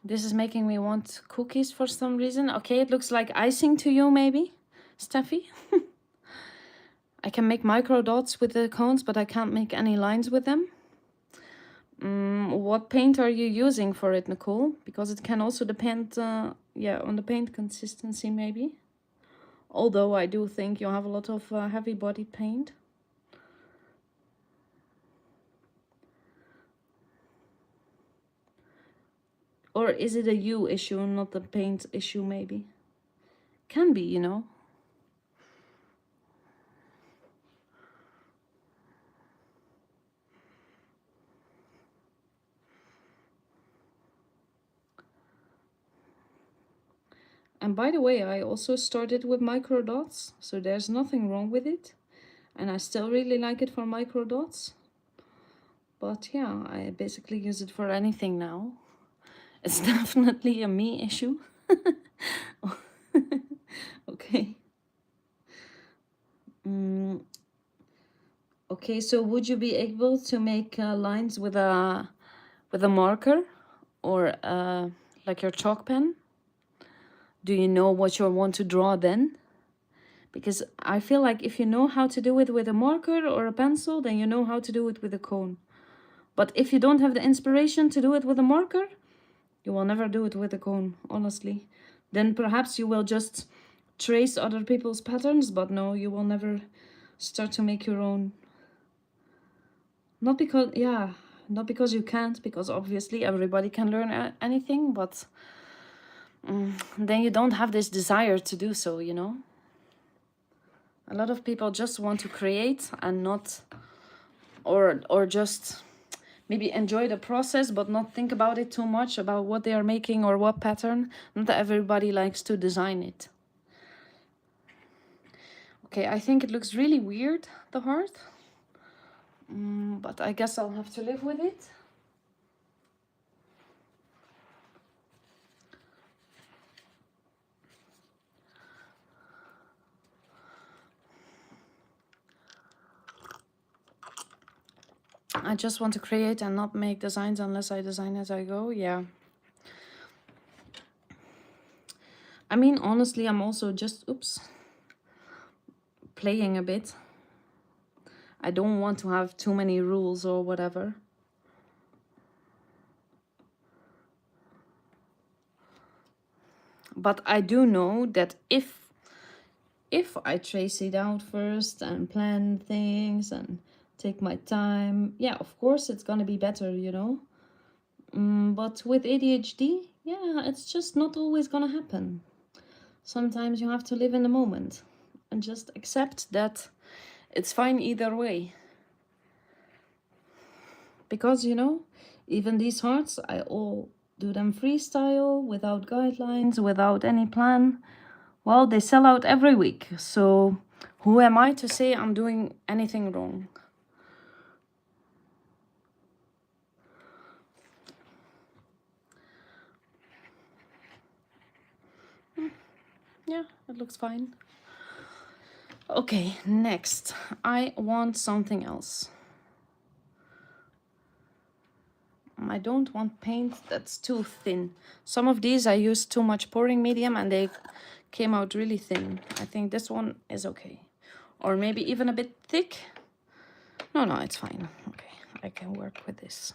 This is making me want cookies for some reason. Okay, it looks like icing to you, maybe, Steffi? I can make micro dots with the cones, but I can't make any lines with them. What paint are you using for it, Nicole? Because it can also depend, yeah, on the paint consistency, maybe. Although I do think you have a lot of heavy body paint. Or is it a you issue, not the paint issue, maybe? Can be, you know. And by the way, I also started with micro dots, so there's nothing wrong with it. And I still really like it for micro dots. But yeah, I basically use it for anything now. It's definitely a me issue. Okay. Okay, so would you be able to make lines with a marker or like your chalk pen? Do you know what you want to draw then? Because I feel like if you know how to do it with a marker or a pencil, then you know how to do it with a cone. But if you don't have the inspiration to do it with a marker, you will never do it with a cone, honestly. Then perhaps you will just trace other people's patterns, but no, you will never start to make your own. Not because, yeah, not because you can't, because obviously everybody can learn anything, but then you don't have this desire to do so, you know? A lot of people just want to create and not, or just maybe enjoy the process, but not think about it too much, about what they are making or what pattern. Not that everybody likes to design it. Okay, I think it looks really weird, the heart. But I guess I'll have to live with it. I just want to create and not make designs unless I design as I go. Yeah. I mean, honestly, I'm also just, playing a bit. I don't want to have too many rules or whatever. But I do know that if I trace it out first and plan things and take my time, yeah, of course it's gonna be better, you know. But with ADHD, yeah, it's just not always gonna happen. Sometimes you have to live in the moment and just accept that it's fine either way. Because, you know, even these hearts, I all do them freestyle, without guidelines, without any plan. Well, they sell out every week, so who am I to say I'm doing anything wrong? Yeah, it looks fine. Okay, next. I want something else. I don't want paint that's too thin. Some of these I used too much pouring medium and they came out really thin. I think this one is okay. Or maybe even a bit thick. No, it's fine. Okay, I can work with this.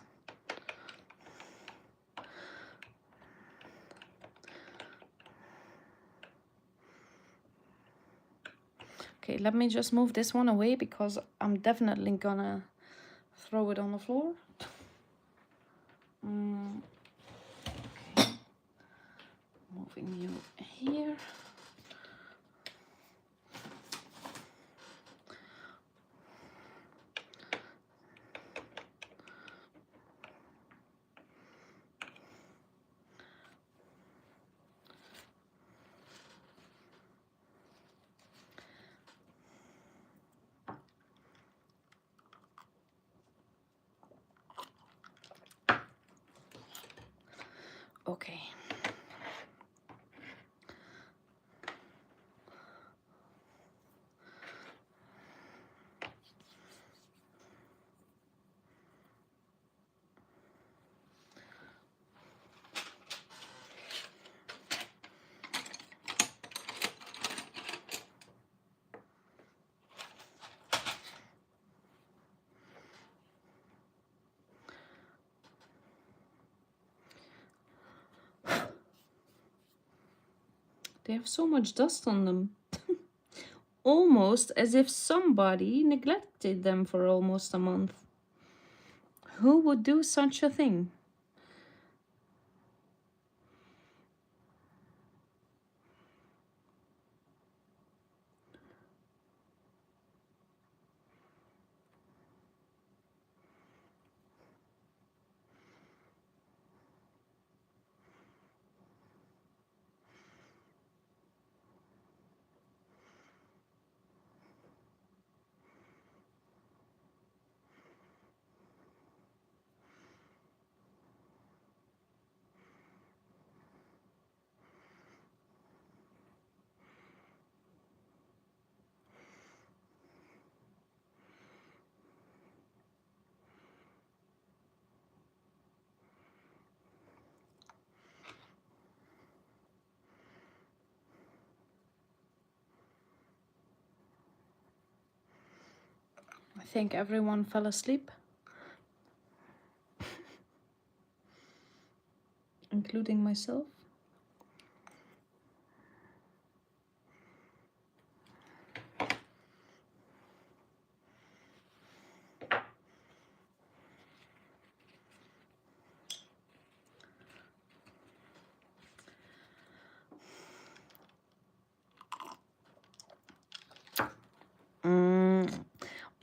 Okay, let me just move this one away because I'm definitely gonna throw it on the floor. Okay. Moving you here. Okay. They have so much dust on them. Almost as if somebody neglected them for almost a month. Who would do such a thing? I think everyone fell asleep, including myself.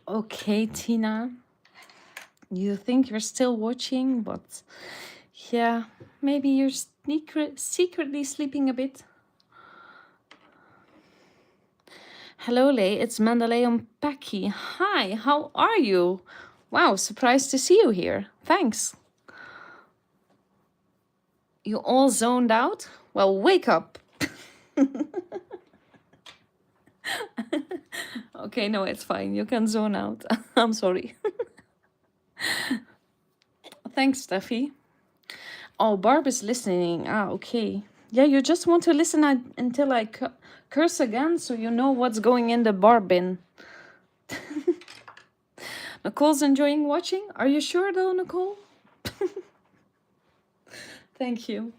Okay, Tina. You think you're still watching, but yeah, maybe you're secretly sleeping a bit. Hello, Lay. It's Mandalay Paki. Hi, how are you? Wow, surprised to see you here. Thanks. You all zoned out? Well, wake up. Okay, no, it's fine. You can zone out. I'm sorry. Thanks, Steffi. Oh, Barb is listening. Ah, okay. Yeah, you just want to listen until I curse again so you know what's going in the Barb bin. Nicole's enjoying watching? Are you sure though, Nicole? Thank you.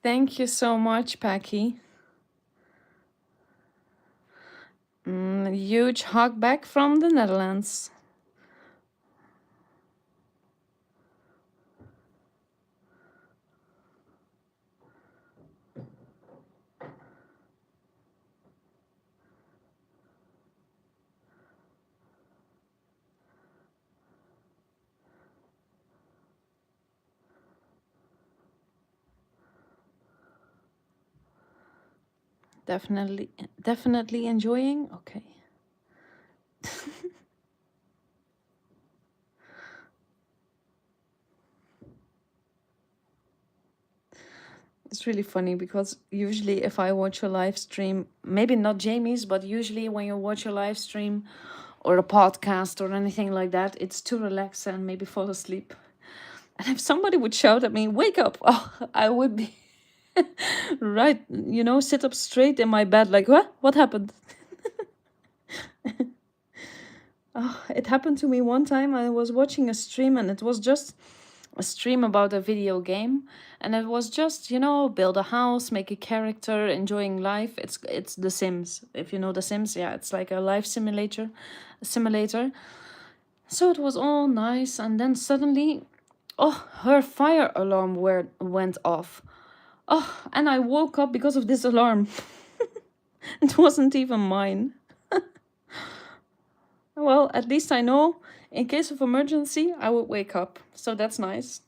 Thank you so much, Packy. Huge hug back from the Netherlands. Definitely enjoying. Okay. It's really funny because usually if I watch a live stream, maybe not Jamie's, but usually when you watch a live stream or a podcast or anything like that, it's to relax and maybe fall asleep. And if somebody would shout at me, "Wake up!" Oh, I would be right, sit up straight in my bed, like, what? What happened? Oh, it happened to me one time. I was watching a stream, and it was just a stream about a video game, and it was just, build a house, make a character, enjoying life. It's The Sims. If you know The Sims, yeah, it's like a life simulator. So it was all nice, and then suddenly, oh, her fire alarm went off. Oh, and I woke up because of this alarm. It wasn't even mine. Well, at least I know in case of emergency, I would wake up. So that's nice.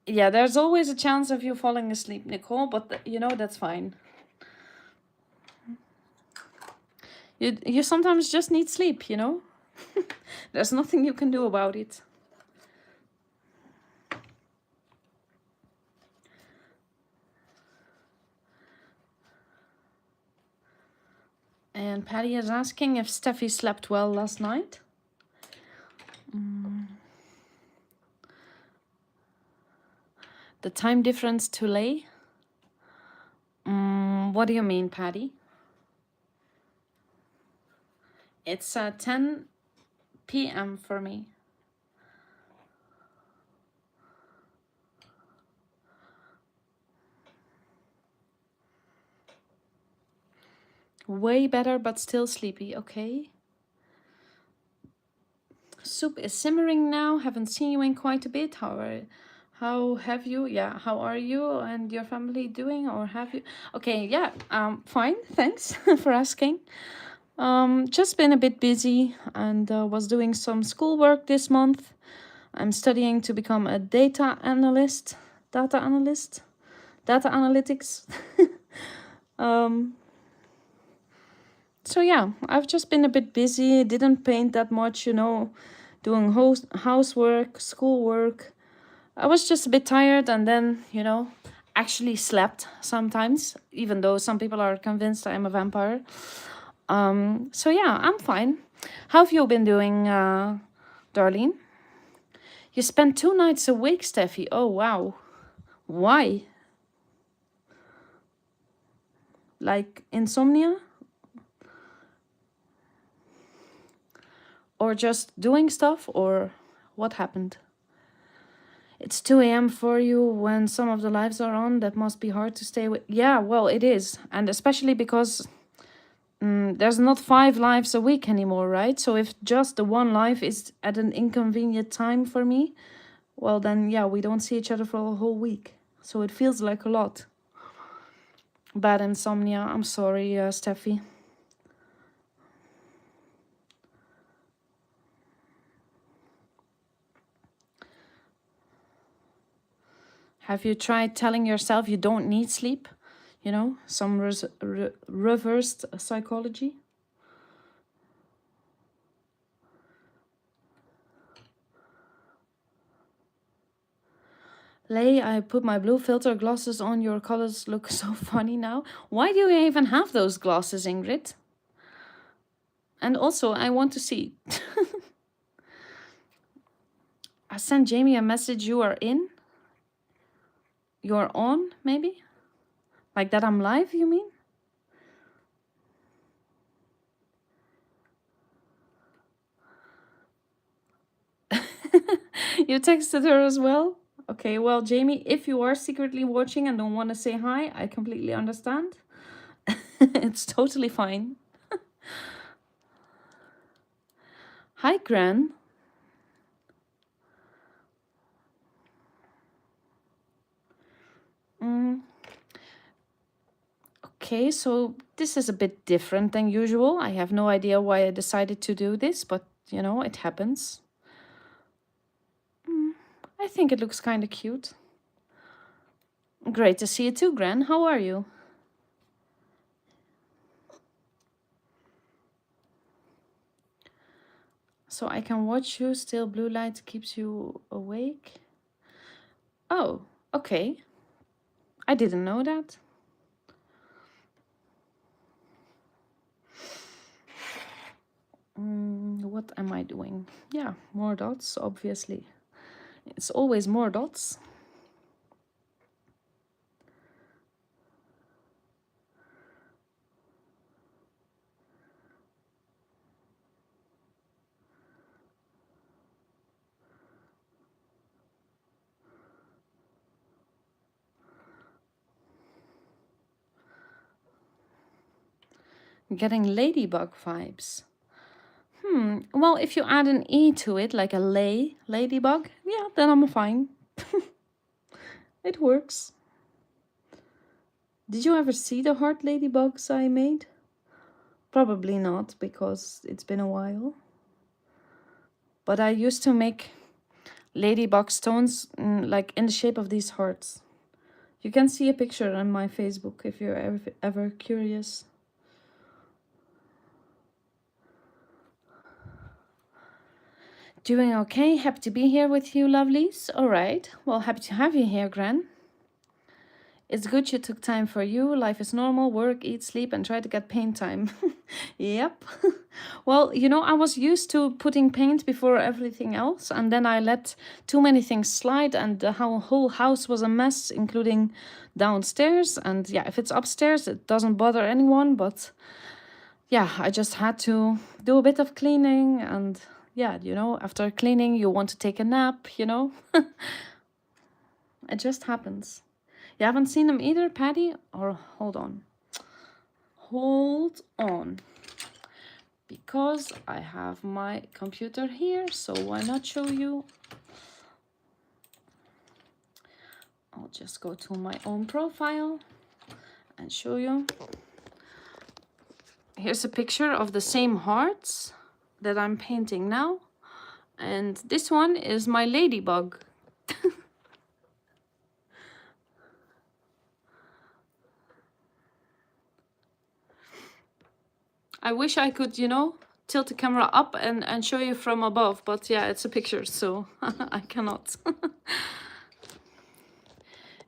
Yeah, there's always a chance of you falling asleep, Nicole, but that's fine. You sometimes just need sleep, There's nothing you can do about it. And Patty is asking if Steffi slept well last night. The time difference to lay? What do you mean, Patty? It's 10 p.m. for me. Way better, but still sleepy. Okay. Soup is simmering now. Haven't seen you in quite a bit. How have you? Yeah, how are you and your family doing? Or have you? Okay, yeah. Fine. Thanks for asking. Just been a bit busy and was doing some schoolwork this month. I'm studying to become a data analyst. Data analytics. So yeah, I've just been a bit busy. Didn't paint that much, doing housework, schoolwork. I was just a bit tired, and then, actually slept sometimes, even though some people are convinced I'm a vampire. So yeah, I'm fine. How have you been doing, Darlene? You spent 2 nights awake, Steffi. Oh, wow. Why? Like insomnia? Or just doing stuff? Or what happened? It's 2 a.m. for you when some of the lives are on. That must be hard to stay with. Yeah, well, it is. And especially because there's not 5 lives a week anymore, right? So if just the one life is at an inconvenient time for me, well, then, yeah, we don't see each other for a whole week. So it feels like a lot. Bad insomnia. I'm sorry, Steffi. Have you tried telling yourself you don't need sleep? Some reversed psychology? Lay, I put my blue filter glasses on. Your colors look so funny now. Why do you even have those glasses, Ingrid? And also, I want to see. I sent Jamie a message. You are in? You're on, maybe? Like that I'm live, you mean? You texted her as well? Okay, well, Jamie, if you are secretly watching and don't want to say hi, I completely understand. It's totally fine. Hi, Gran. Okay, so this is a bit different than usual. I have no idea why I decided to do this, but it happens. I think it looks kind of cute. Great to see you too, Gran. How are you? So I can watch you, still blue light keeps you awake? Oh, okay. I didn't know that. What am I doing? Yeah, more dots, obviously. It's always more dots. Getting ladybug vibes. Well, if you add an E to it, like a ladybug, yeah, then I'm fine. It works. Did you ever see the heart ladybugs I made? Probably not, because it's been a while. But I used to make ladybug stones like in the shape of these hearts. You can see a picture on my Facebook if you're ever curious. Doing okay. Happy to be here with you, lovelies. All right. Well, happy to have you here, Gran. It's good you took time for you. Life is normal. Work, eat, sleep, and try to get paint time. Yep. Well, you know, I was used to putting paint before everything else, and then I let too many things slide, and the whole house was a mess, including downstairs. And yeah, if it's upstairs, it doesn't bother anyone, but yeah, I just had to do a bit of cleaning, and yeah, you know, after cleaning, you want to take a nap, you know? It just happens. You haven't seen them either, Patty? Or hold on. Hold on. Because I have my computer here, so why not show you? I'll just go to my own profile and show you. Here's a picture of the same hearts that I'm painting now. And this one is my ladybug. I wish I could, you know, tilt the camera up and show you from above, but yeah, it's a picture, so I cannot.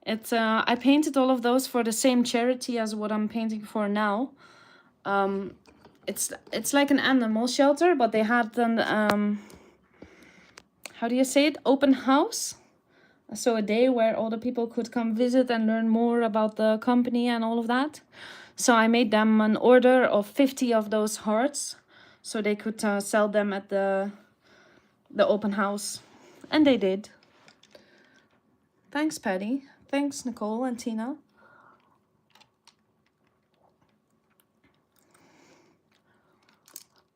I painted all of those for the same charity as what I'm painting for now. It's like an animal shelter, but they had an how do you say it? Open house. So a day where all the people could come visit and learn more about the company and all of that. So I made them an order of 50 of those hearts, so they could sell them at the open house, and they did. Thanks, Patty. Thanks, Nicole and Tina.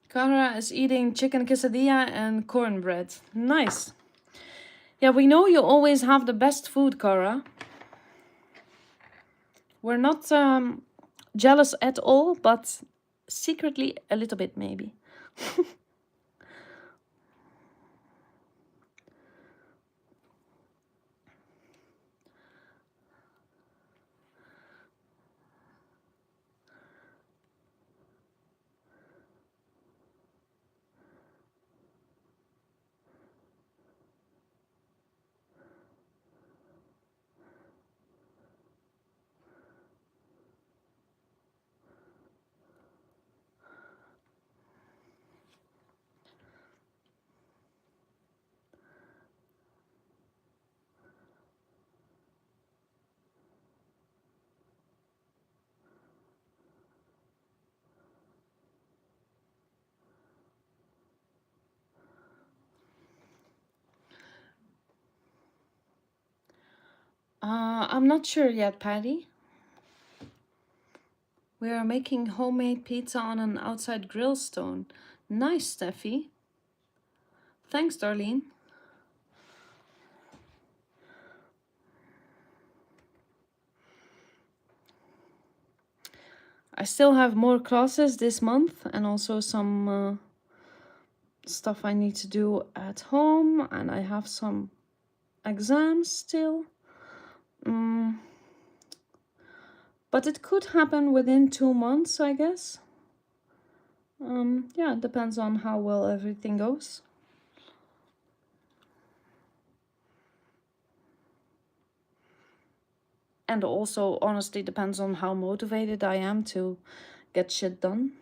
Cara is eating chicken quesadilla and cornbread. Nice. Yeah, we know you always have the best food, Cara. We're not jealous at all, but secretly a little bit, maybe. I'm not sure yet, Patty. We are making homemade pizza on an outside grill stone. Nice, Steffi. Thanks, Darlene. I still have more classes this month and also some stuff I need to do at home, and I have some exams still. But it could happen within 2 months, I guess. Yeah, it depends on how well everything goes. And also, honestly, depends on how motivated I am to get shit done.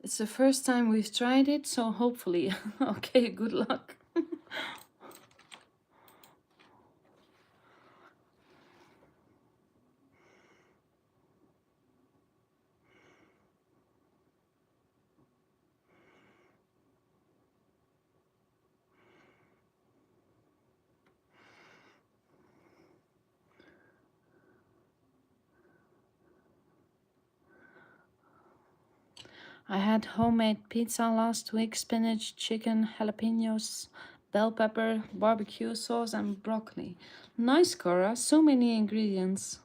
It's the first time we've tried it, so hopefully. Okay, good luck. I had homemade pizza last week, spinach, chicken, jalapenos, bell pepper, barbecue sauce, and broccoli. Nice, Cora. So many ingredients.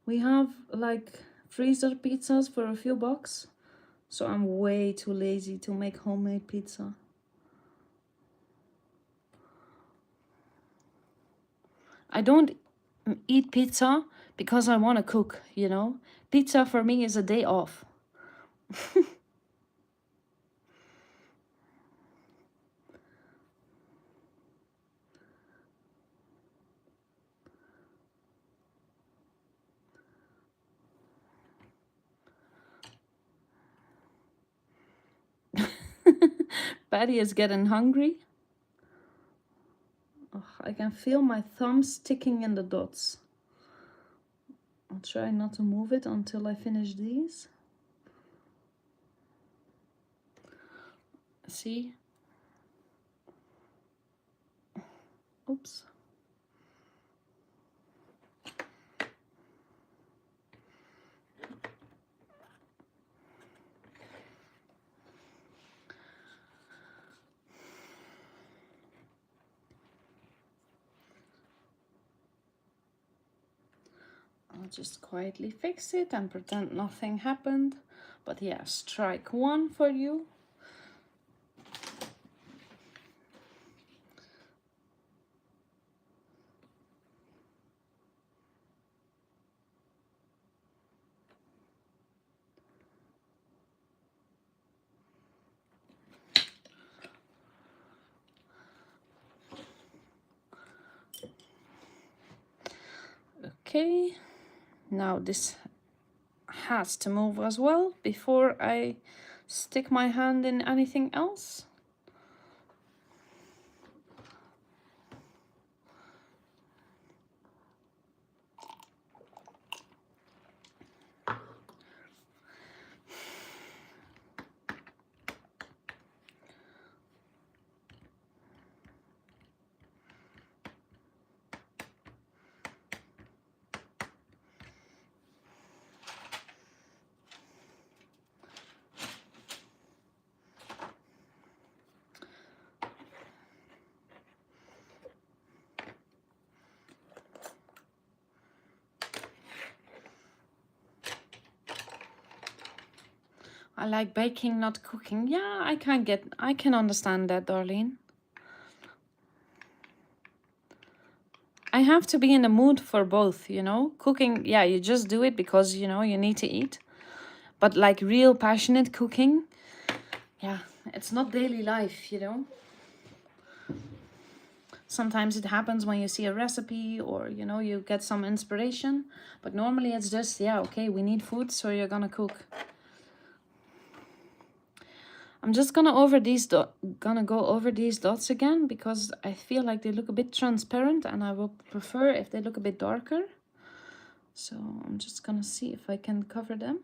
We have like freezer pizzas for a few bucks, so I'm way too lazy to make homemade pizza. I don't eat pizza because I want to cook, you know? Pizza for me is a day off. Patty is getting hungry. Ugh, I can feel my thumb sticking in the dots. I'll try not to move it until I finish these. See? Oops. I'll just quietly fix it and pretend nothing happened. But yeah, strike one for you. Okay, now this has to move as well before I stick my hand in anything else. I like baking, not cooking. Yeah, I can understand that, Darlene. I have to be in the mood for both, you know? Cooking, yeah, you just do it because, you know, you need to eat. But like real passionate cooking, yeah, it's not daily life, you know? Sometimes it happens when you see a recipe or, you know, you get some inspiration. But normally it's just, yeah, okay, we need food, so you're gonna cook. I'm just gonna go over these dots again because I feel like they look a bit transparent and I will prefer if they look a bit darker. So I'm just gonna see if I can cover them.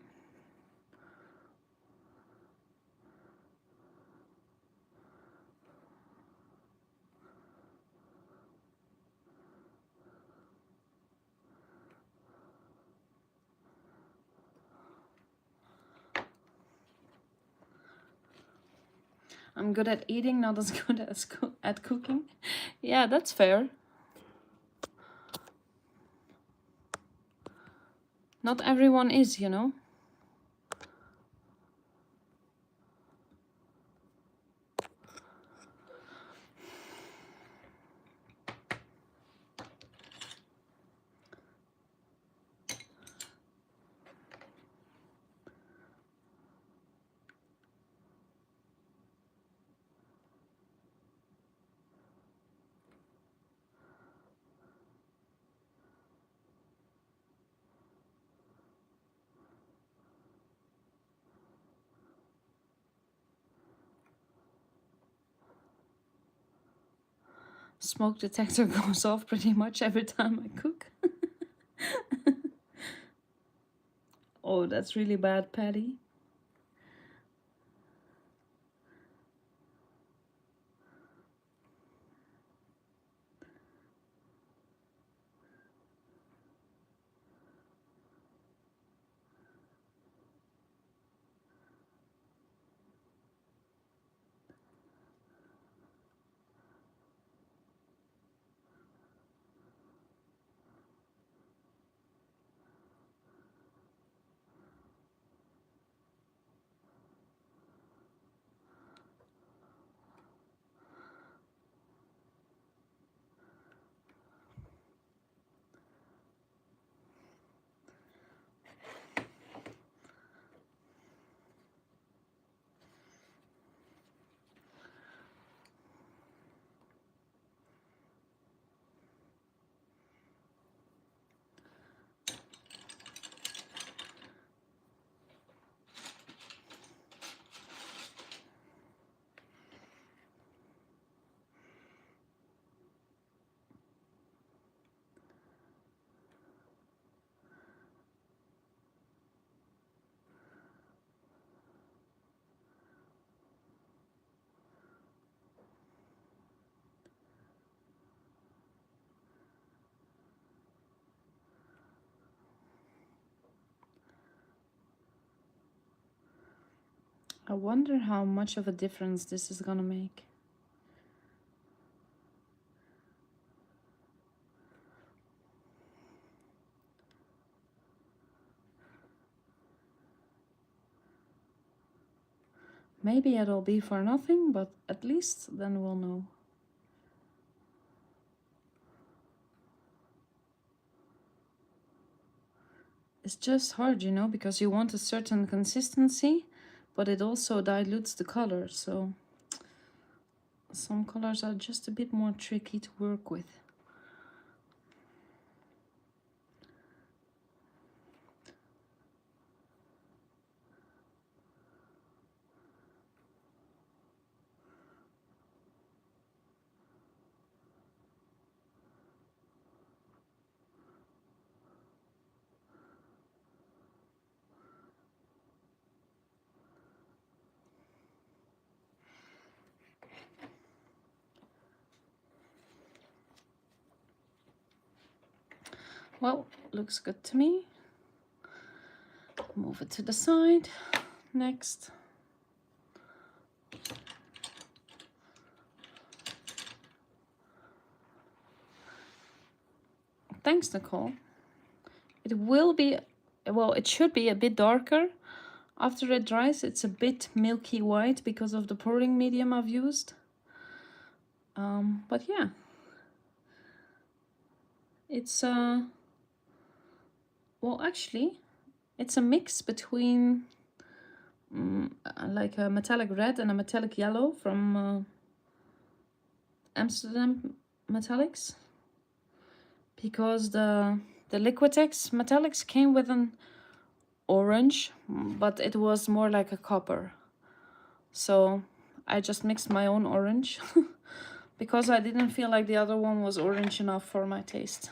I'm good at eating, not as good as at cooking. Yeah, that's fair. Not everyone is, you know. smoke detector goes off pretty much every time I cook. Oh, that's really bad, Patty. I wonder how much of a difference this is gonna make. Maybe it'll be for nothing, but at least then we'll know. It's just hard, you know, because you want a certain consistency, but it also dilutes the color, so some colors are just a bit more tricky to work with. Well, looks good to me. Move it to the side. Next. Thanks, Nicole. It will be, well, it should be a bit darker. After it dries, it's a bit milky white because of the pouring medium I've used. But yeah, it's well, actually, it's a mix between like a metallic red and a metallic yellow from Amsterdam Metallics, because the Liquitex Metallics came with an orange, but it was more like a copper. So I just mixed my own orange because I didn't feel like the other one was orange enough for my taste.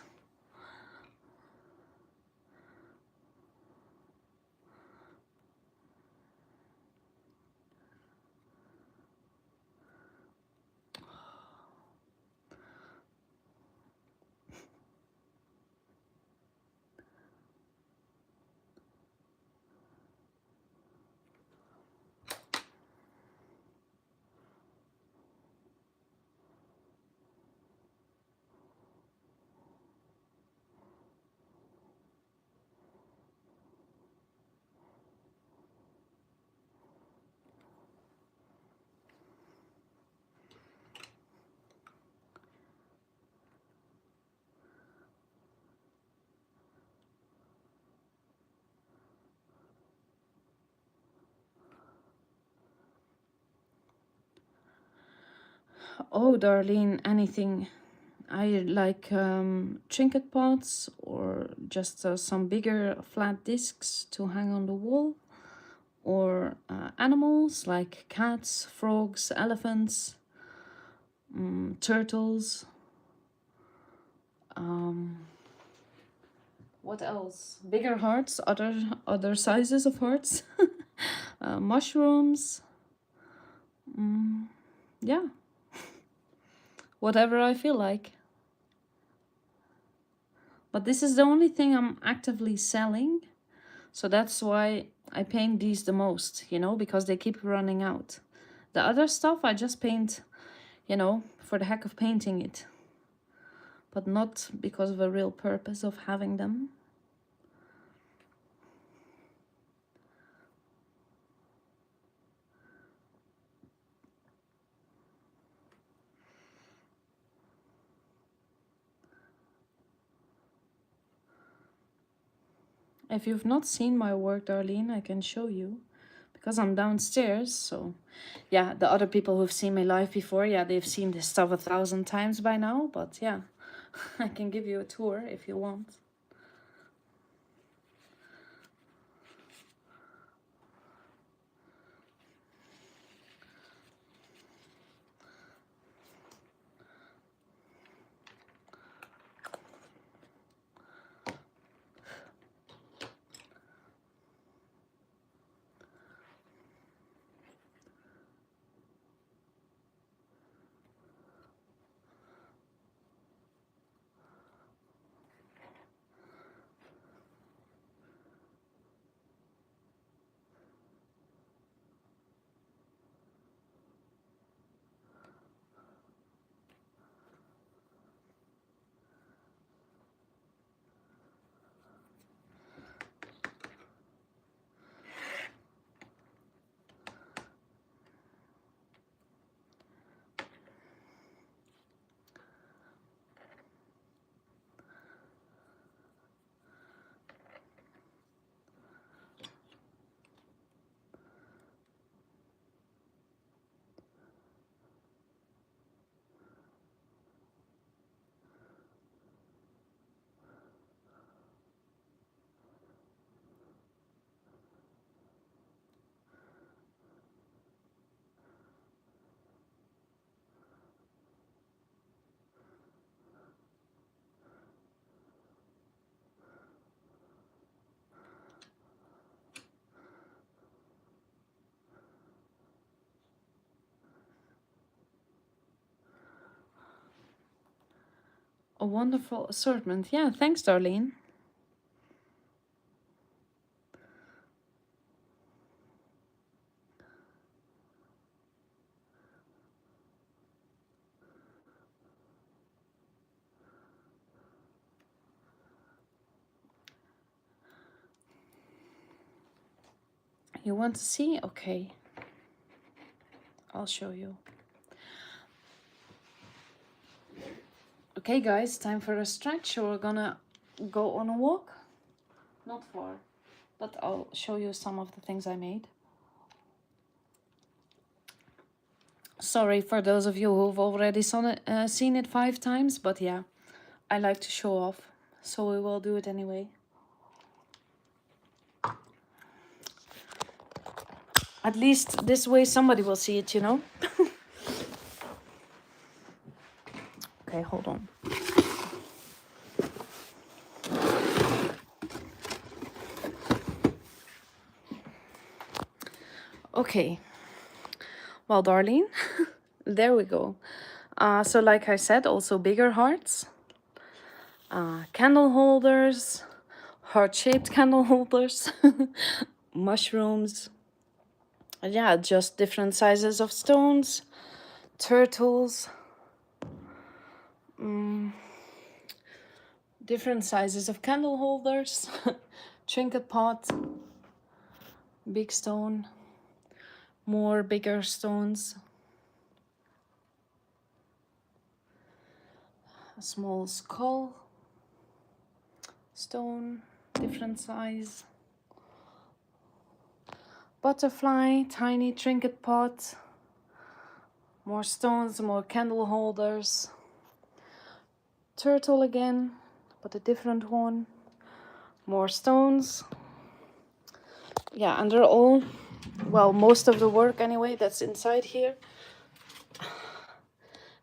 Oh, Darlene, anything. I like trinket pots or just some bigger flat discs to hang on the wall, or animals like cats, frogs, elephants, turtles. Um, what else? Bigger hearts, other sizes of hearts. Mushrooms. Yeah, whatever I feel like. But this is the only thing I'm actively selling. So that's why I paint these the most, you know, because they keep running out. The other stuff I just paint, you know, for the heck of painting it. But not because of a real purpose of having them. If you've not seen my work, Darlene, I can show you. Because I'm downstairs, so... Yeah, the other people who've seen me live before, yeah, they've seen this stuff 1,000 times by now. But yeah, I can give you a tour if you want. A wonderful assortment. Yeah, thanks, Darlene. You want to see? Okay. I'll show you. Okay, guys, time for a stretch. We're gonna go on a walk. Not far, but I'll show you some of the things I made. Sorry for those of you who've already seen it 5 times, but yeah, I like to show off, so we will do it anyway. At least this way somebody will see it, you know? Okay, hold on. Okay. Well, Darlene, there we go. So like I said, also bigger hearts. Candle holders. Heart-shaped candle holders. Mushrooms. Yeah, just different sizes of stones. Turtles. Different sizes of candle holders. Trinket pot. Big stone. More bigger stones. A small skull. Stone. Different size. Butterfly. Tiny trinket pot. More stones, more candle holders. Turtle again, but a different one. More stones. Yeah, and they're all, well, most of the work anyway that's inside here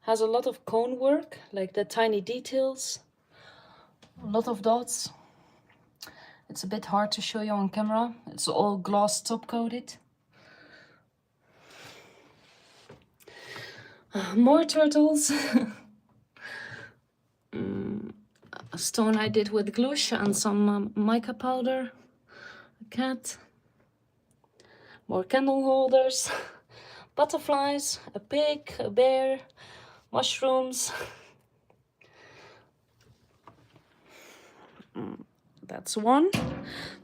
has a lot of cone work, like the tiny details A lot of dots. It's a bit hard to show you on camera. It's all gloss top coated. More turtles. A stone I did with gouache and some mica powder. A cat. More candle holders. Butterflies. A pig. A bear. Mushrooms. That's one.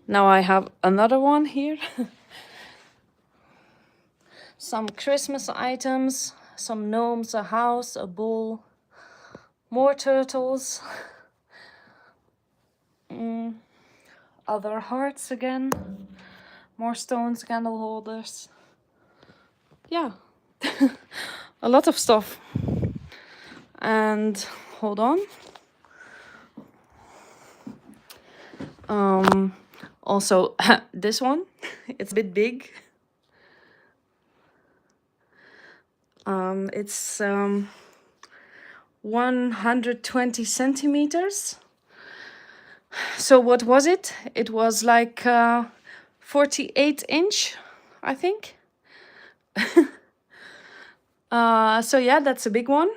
Now I have another one here. Some Christmas items. Some gnomes, a house, a bull. More turtles. Other hearts again. More stones, candle holders. Yeah. A lot of stuff. And hold on. Also, this one, it's a bit big. It's 120 centimeters. So what was it? It was like 48 inch, I think. So yeah, that's a big one.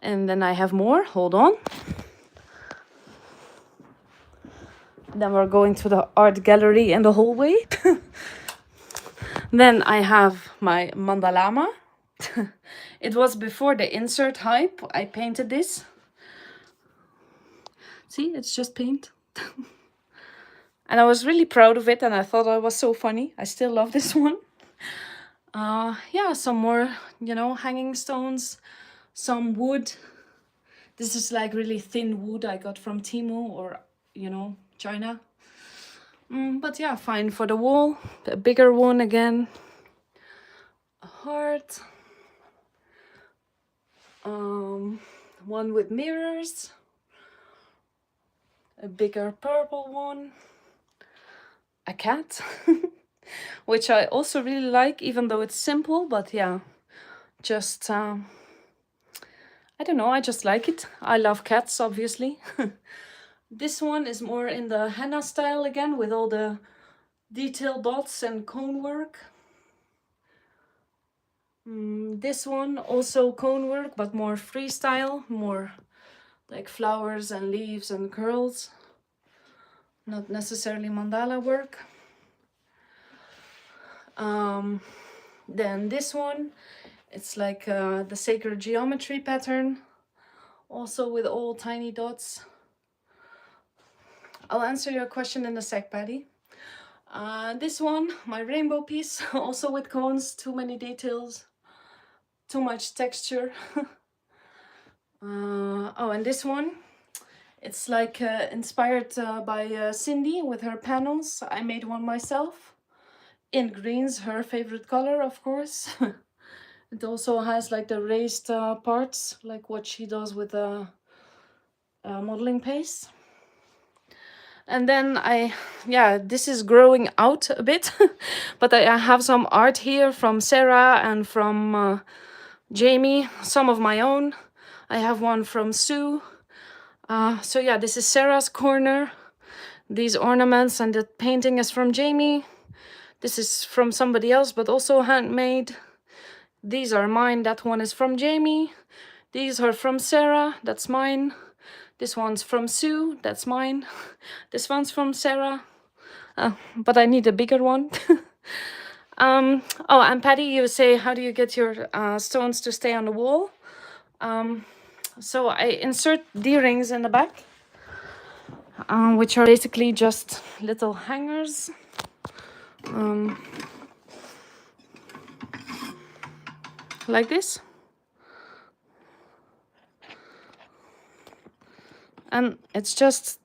And then I have more. Hold on. Then we're going to the art gallery in the hallway. Then I have my mandalama. It was before the insert hype. I painted this. See, it's just paint. And I was really proud of it and I thought it was so funny. I still love this one. Yeah, some more, you know, hanging stones, some wood. This is like really thin wood I got from Temu or, you know, China. But yeah, fine for the wall. A bigger one again. A heart. One with mirrors. A bigger purple one. A cat. Which I also really like, even though it's simple, but yeah, just, I don't know, I just like it. I love cats, obviously. This one is more in the henna style again, with all the detail dots and cone work. This one also cone work, but more freestyle, more like flowers and leaves and curls. Not necessarily mandala work. Then this one, it's like the sacred geometry pattern, also with all tiny dots. I'll answer your question in a sec, Patty. This one, my rainbow piece, also with cones, too many details, too much texture. Oh, and this one, it's like inspired by Cindy with her panels. I made one myself. In green's her favorite color, of course. It also has like the raised parts, like what she does with the modeling paste. And then yeah, this is growing out a bit, but I have some art here from Sarah and from Jamie, some of my own. I have one from Sue. So yeah, this is Sarah's corner. These ornaments and the painting is from Jamie. This is from somebody else, but also handmade. These are mine. That one is from Jamie. These are from Sarah. That's mine. This one's from Sue. That's mine. This one's from Sarah. But I need a bigger one. Oh, and Patty, you say, how do you get your stones to stay on the wall? So I insert D-rings in the back, which are basically just little hangers. Like this. And it's just,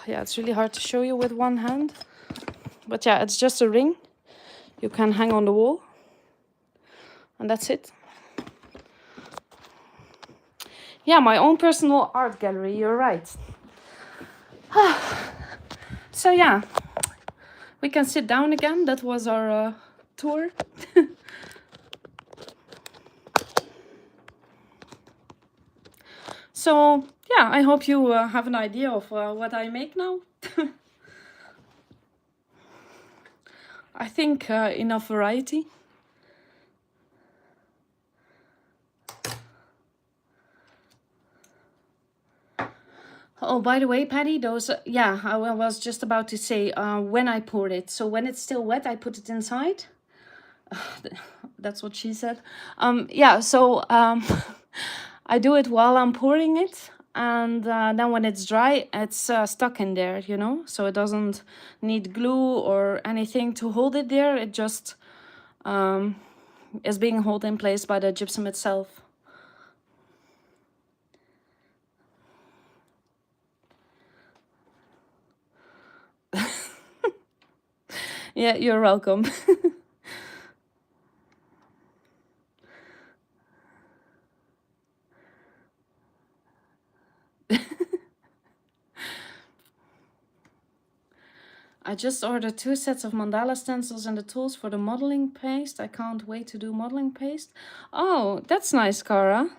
yeah, it's really hard to show you with one hand. But yeah, it's just a ring you can hang on the wall. And that's it. Yeah, my own personal art gallery, you're right. So yeah, we can sit down again. That was our tour. So yeah, yeah, I hope you have an idea of what I make now. I think enough variety. Oh, by the way, Patty, those, yeah, I was just about to say when I poured it. So when it's still wet, I put it inside. That's what she said. Yeah, so I do it while I'm pouring it. And then when it's dry, it's stuck in there, you know? So it doesn't need glue or anything to hold it there. It just is being held in place by the gypsum itself. Yeah, you're welcome. I just ordered 2 sets of mandala stencils and the tools for the modeling paste. I can't wait to do modeling paste. Oh, that's nice, Cara.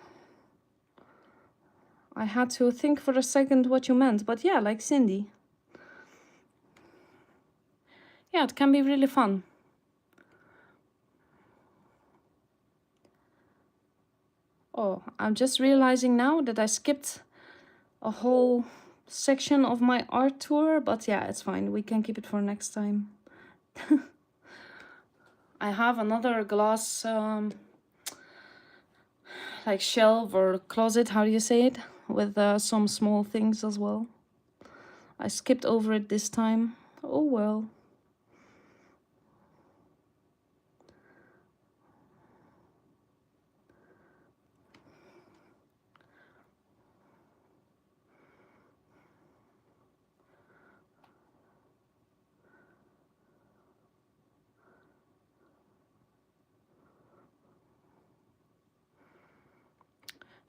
I had to think for a second what you meant, but yeah, like Cindy. Yeah, it can be really fun. Oh, I'm just realizing now that I skipped a whole section of my art tour, but yeah, it's fine. We can keep it for next time. I have another glass like shelf or closet, how do you say it? With some small things as well. I skipped over it this time. Oh well.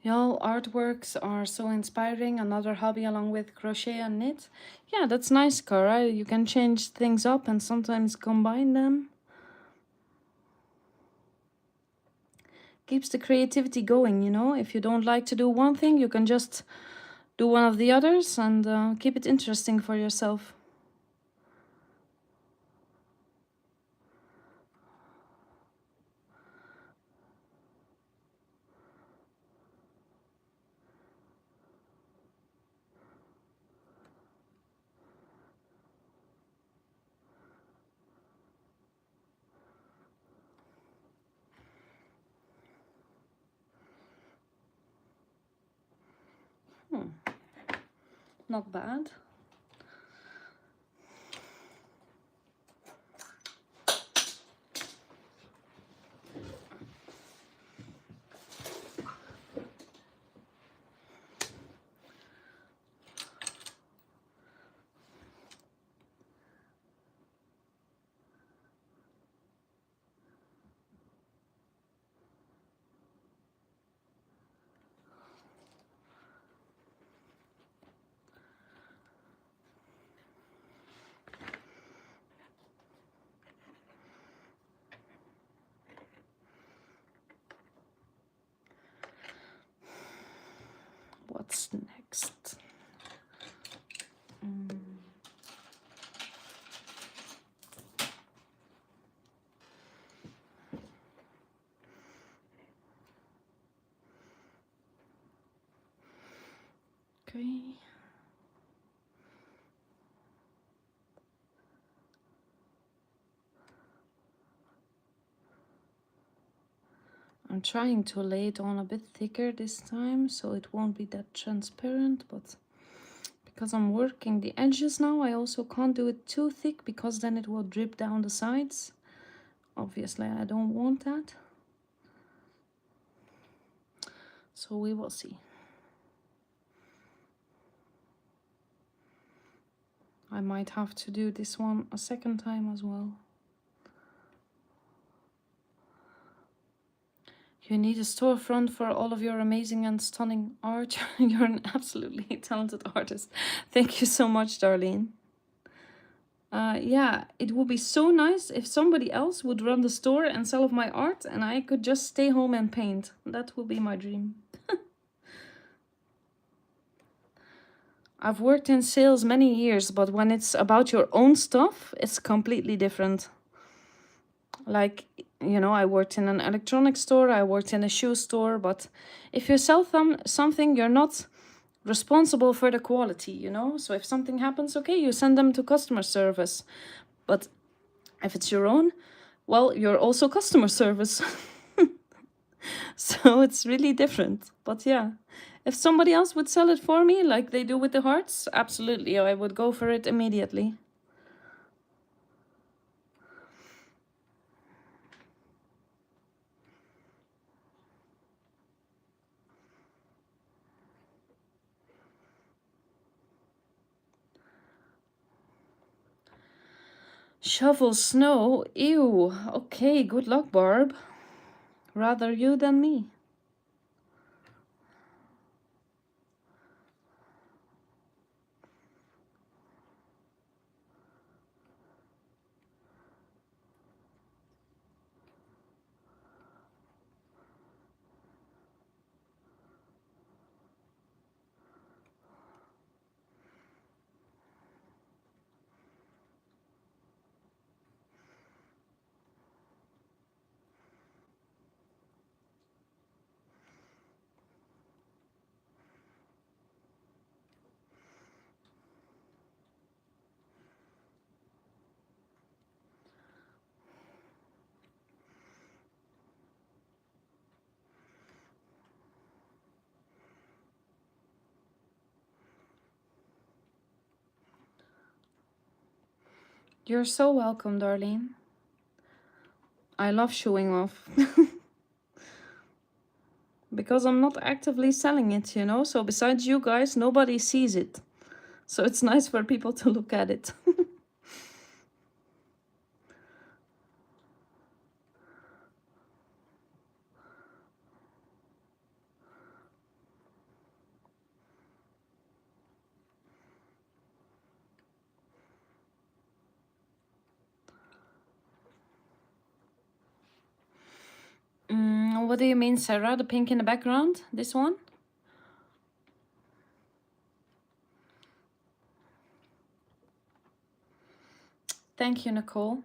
Y'all, artworks are so inspiring. Another hobby along with crochet and knit. Yeah, that's nice, Cara. You can change things up and sometimes combine them. Keeps the creativity going, you know. If you don't like to do one thing, you can just do one of the others and keep it interesting for yourself. Not bad. What's next? Okay. I'm trying to lay it on a bit thicker this time so it won't be that transparent, but because I'm working the edges now, I also can't do it too thick because then it will drip down the sides. Obviously, I don't want that. So we will see. I might have to do this one a second time as well. You need a storefront for all of your amazing and stunning art. You're an absolutely talented artist. Thank you so much, Darlene. Yeah, it would be so nice if somebody else would run the store and sell of my art and I could just stay home and paint. That would be my dream. I've worked in sales many years, but when it's about your own stuff, it's completely different. Like, you know, I worked in an electronics store, I worked in a shoe store, but if you sell something, you're not responsible for the quality, you know? So if something happens, okay, you send them to customer service. But if it's your own, well, you're also customer service. So it's really different. But yeah, if somebody else would sell it for me, like they do with the hearts, absolutely, I would go for it immediately. Shovel snow? Ew. Okay, good luck, Barb. Rather you than me. You're so welcome, Darlene. I love showing off. Because I'm not actively selling it, you know? So besides you guys, nobody sees it. So it's nice for people to look at it. What do you mean, Sarah? The pink in the background? This one? Thank you, Nicole.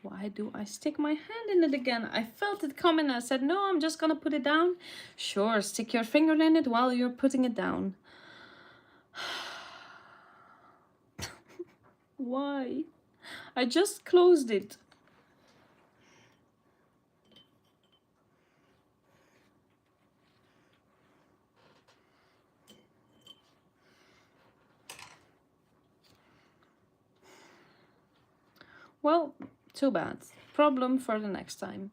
Why do I stick my hand in it again? I felt it coming. I said, no, I'm just gonna put it down. Sure, stick your finger in it while you're putting it down. Why? I just closed it. Well, too bad. Problem for the next time.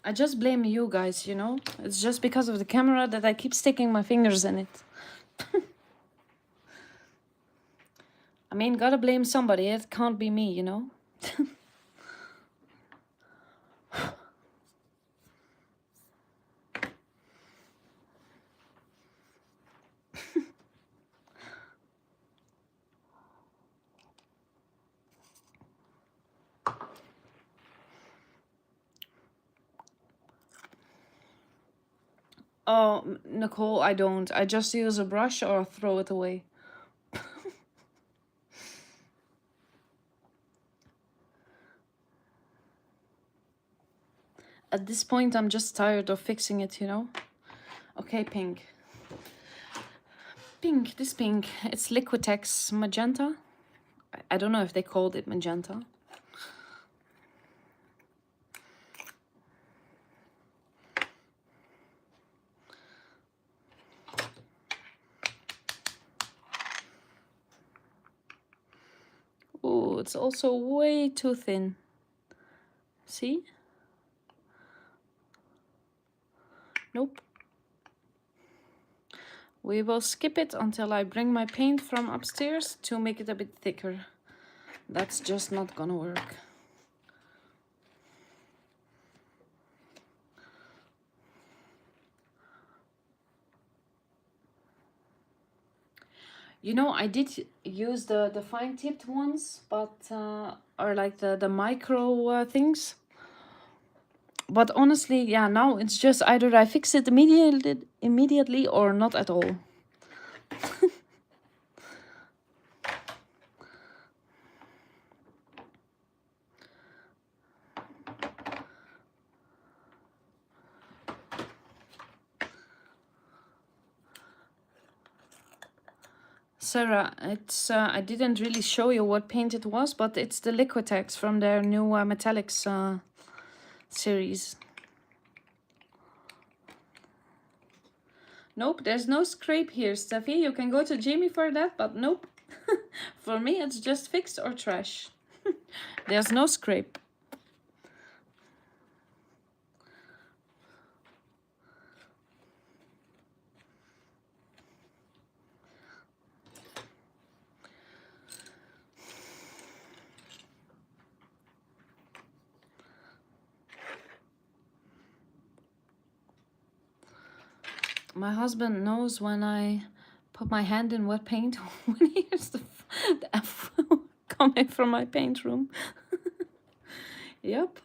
I just blame you guys, you know? It's just because of the camera that I keep sticking my fingers in it. I mean, gotta blame somebody. It can't be me, you know? Oh, Nicole, I don't. I just use a brush or throw it away. At this point, I'm just tired of fixing it, you know? Okay, pink. Pink, this pink. It's Liquitex Magenta. I don't know if they called it magenta. Oh, it's also way too thin. See? Nope. We will skip it until I bring my paint from upstairs to make it a bit thicker. That's just not gonna work. You know, I did use the fine tipped ones, but or like the micro things. But honestly, yeah, now it's just either I fix it immediately or not at all. Sarah, it's I didn't really show you what paint it was, but it's the Liquitex from their new metallics series. Nope, there's no scrape here, Steffi. You can go to Jamie for that, but nope. For me, it's just fixed or trash. There's no scrape. My husband knows when I put my hand in wet paint when he hears the F coming from my paint room. Yep.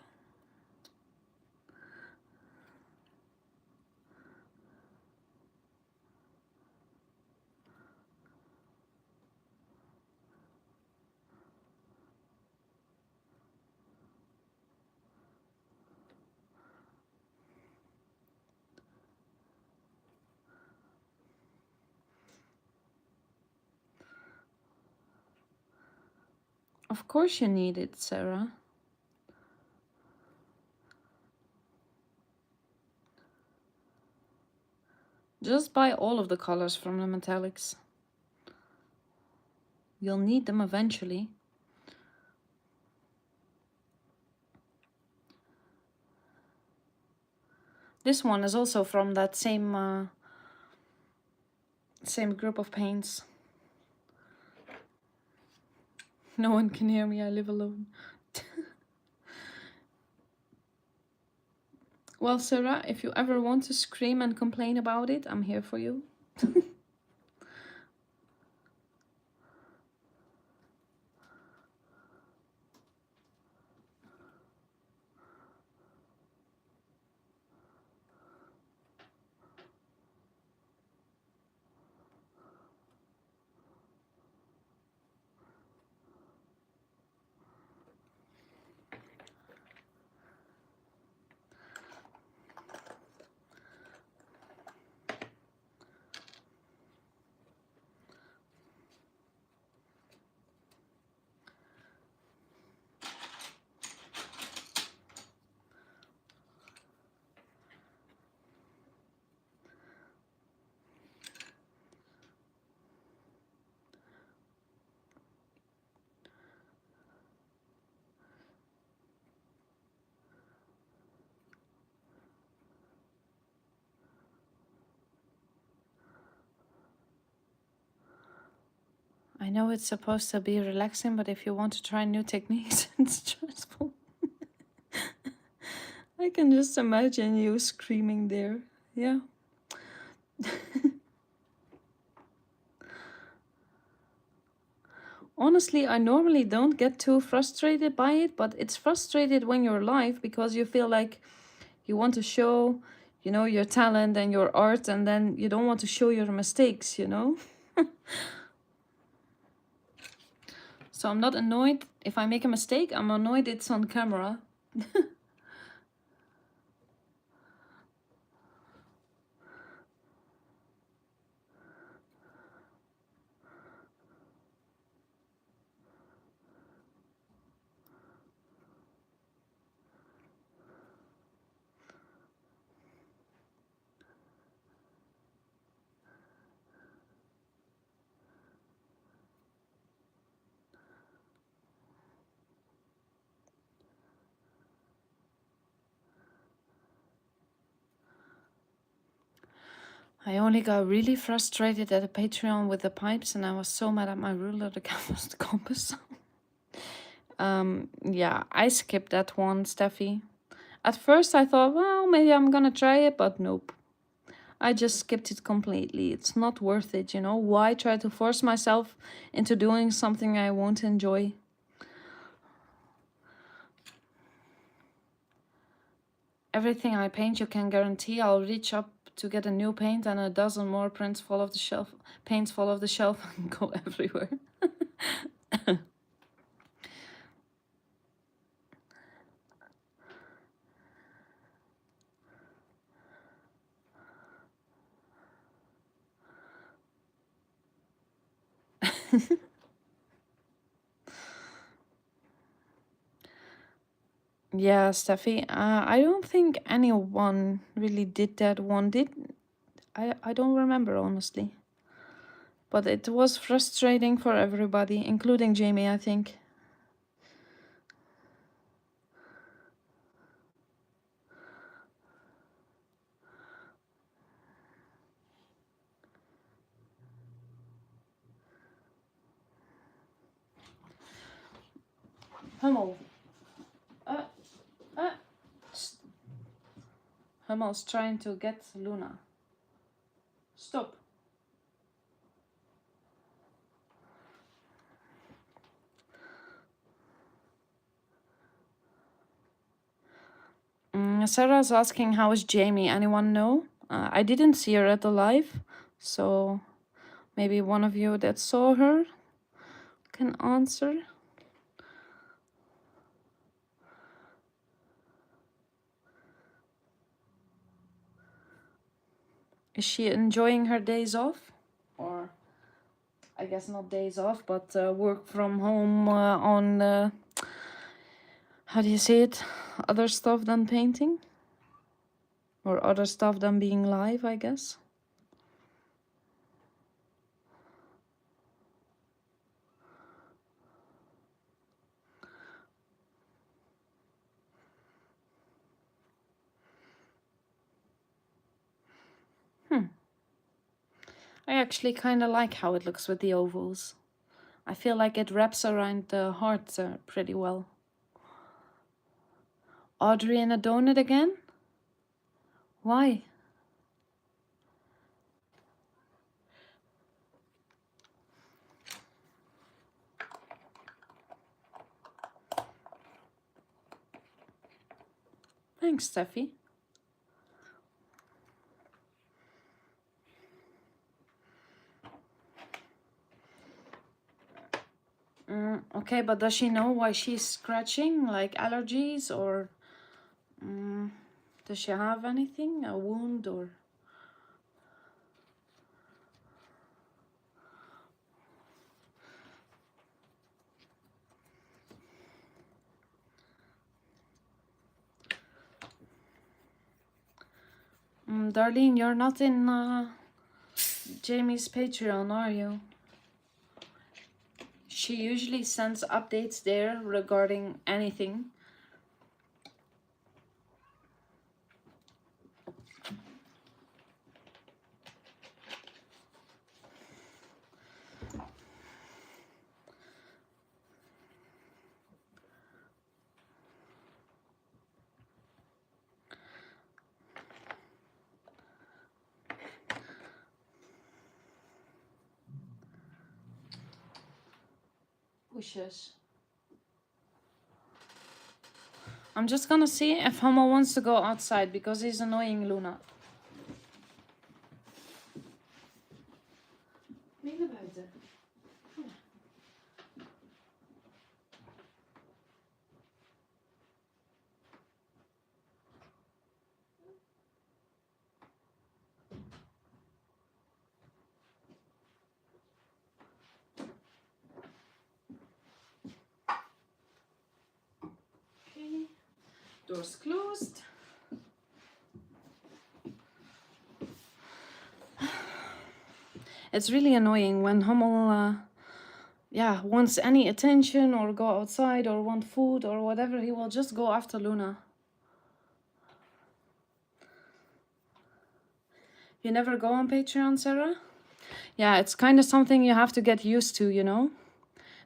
Of course you need it, Sarah. Just buy all of the colors from the metallics. You'll need them eventually. This one is also from that same group of paints. No one can hear me, I live alone. Well, Sarah, if you ever want to scream and complain about it, I'm here for you. I know it's supposed to be relaxing, but if you want to try new techniques, it's stressful. I can just imagine you screaming there. Yeah. Honestly, I normally don't get too frustrated by it, but it's frustrated when you're live because you feel like you want to show, you know, your talent and your art, and then you don't want to show your mistakes, you know? So I'm not annoyed if I make a mistake, I'm annoyed it's on camera. I only got really frustrated at the Patreon with the pipes, and I was so mad at my ruler, the canvas, the compass. Yeah, I skipped that one, Steffi. At first I thought, well, maybe I'm gonna try it, but nope. I just skipped it completely. It's not worth it, you know? Why try to force myself into doing something I won't enjoy? Everything I paint, you can guarantee I'll reach up to get a new paint and a dozen more paints fall off the shelf and go everywhere. Yeah, Steffi, I don't think anyone really did that one, did I don't remember honestly. But it was frustrating for everybody, including Jamie, I think. Hummel. Uh, uh. Hummel's trying to get Luna. Stop. Sarah's asking, how is Jamie? Anyone know? I didn't see her at the live, so maybe one of you that saw her can answer. Is she enjoying her days off? Or, I guess not days off, but work from home on, how do you say it? Other stuff than painting? Or other stuff than being live, I guess. I actually kind of like how it looks with the ovals. I feel like it wraps around the heart pretty well. Audrey in a donut again? Why? Thanks, Steffi. Okay, but does she know why she's scratching? Like allergies or does she have anything? A wound or? Darlene, you're not in Jamie's Patreon, are you? She usually sends updates there regarding anything. Wishes. I'm just gonna see if Homo wants to go outside because he's annoying Luna. Mee naar buiten. Okay. Doors closed. It's really annoying when Hummel, wants any attention or go outside or want food or whatever. He will just go after Luna. You never go on Patreon, Sarah? Yeah, it's kind of something you have to get used to, you know?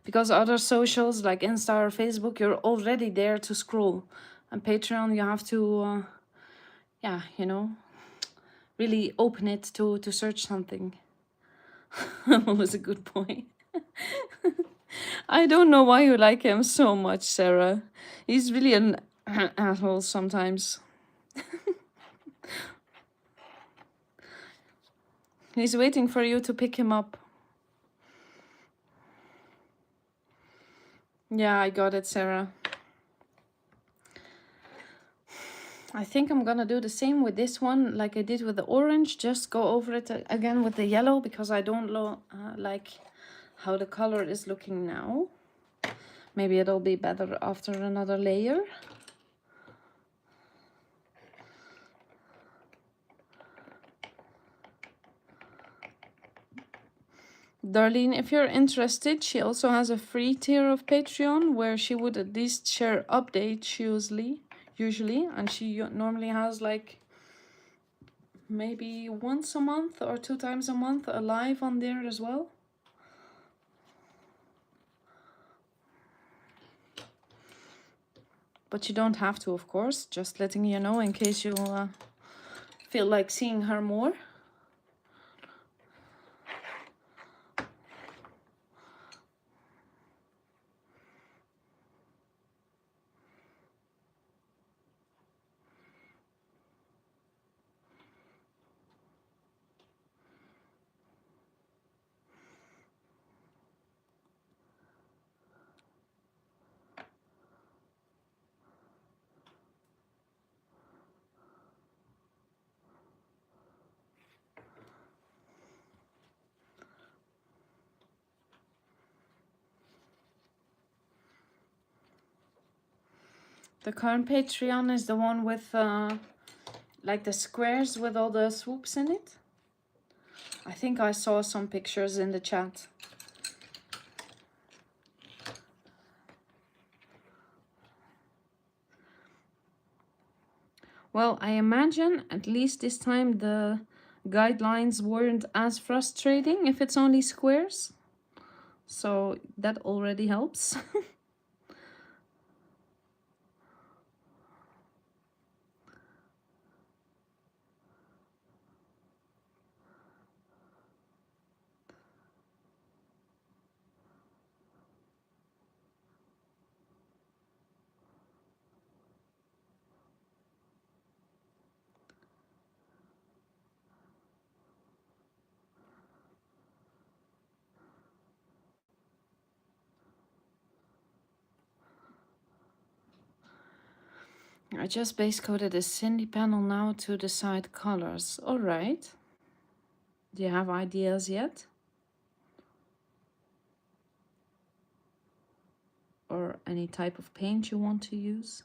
Because other socials like Insta or Facebook, you're already there to scroll. And Patreon, you have to, really open it to search something. I'm always a good boy. I don't know why you like him so much, Sarah. He's really an asshole sometimes. He's waiting for you to pick him up. Yeah, I got it, Sarah. I think I'm gonna do the same with this one like I did with the orange. Just go over it again with the yellow because I don't like how the color is looking now. Maybe it'll be better after another layer. Darlene, if you're interested, she also has a free tier of Patreon where she would at least share updates usually, and she normally has like maybe once a month or 2 times a month a live on there as well. But you don't have to, of course, just letting you know in case you feel like seeing her more. The current Patreon is the one with like the squares with all the swoops in it. I think I saw some pictures in the chat. Well, I imagine at least this time the guidelines weren't as frustrating if it's only squares. So that already helps. I just base coded a Cindy panel now to decide colors. All right. Do you have ideas yet? Or any type of paint you want to use?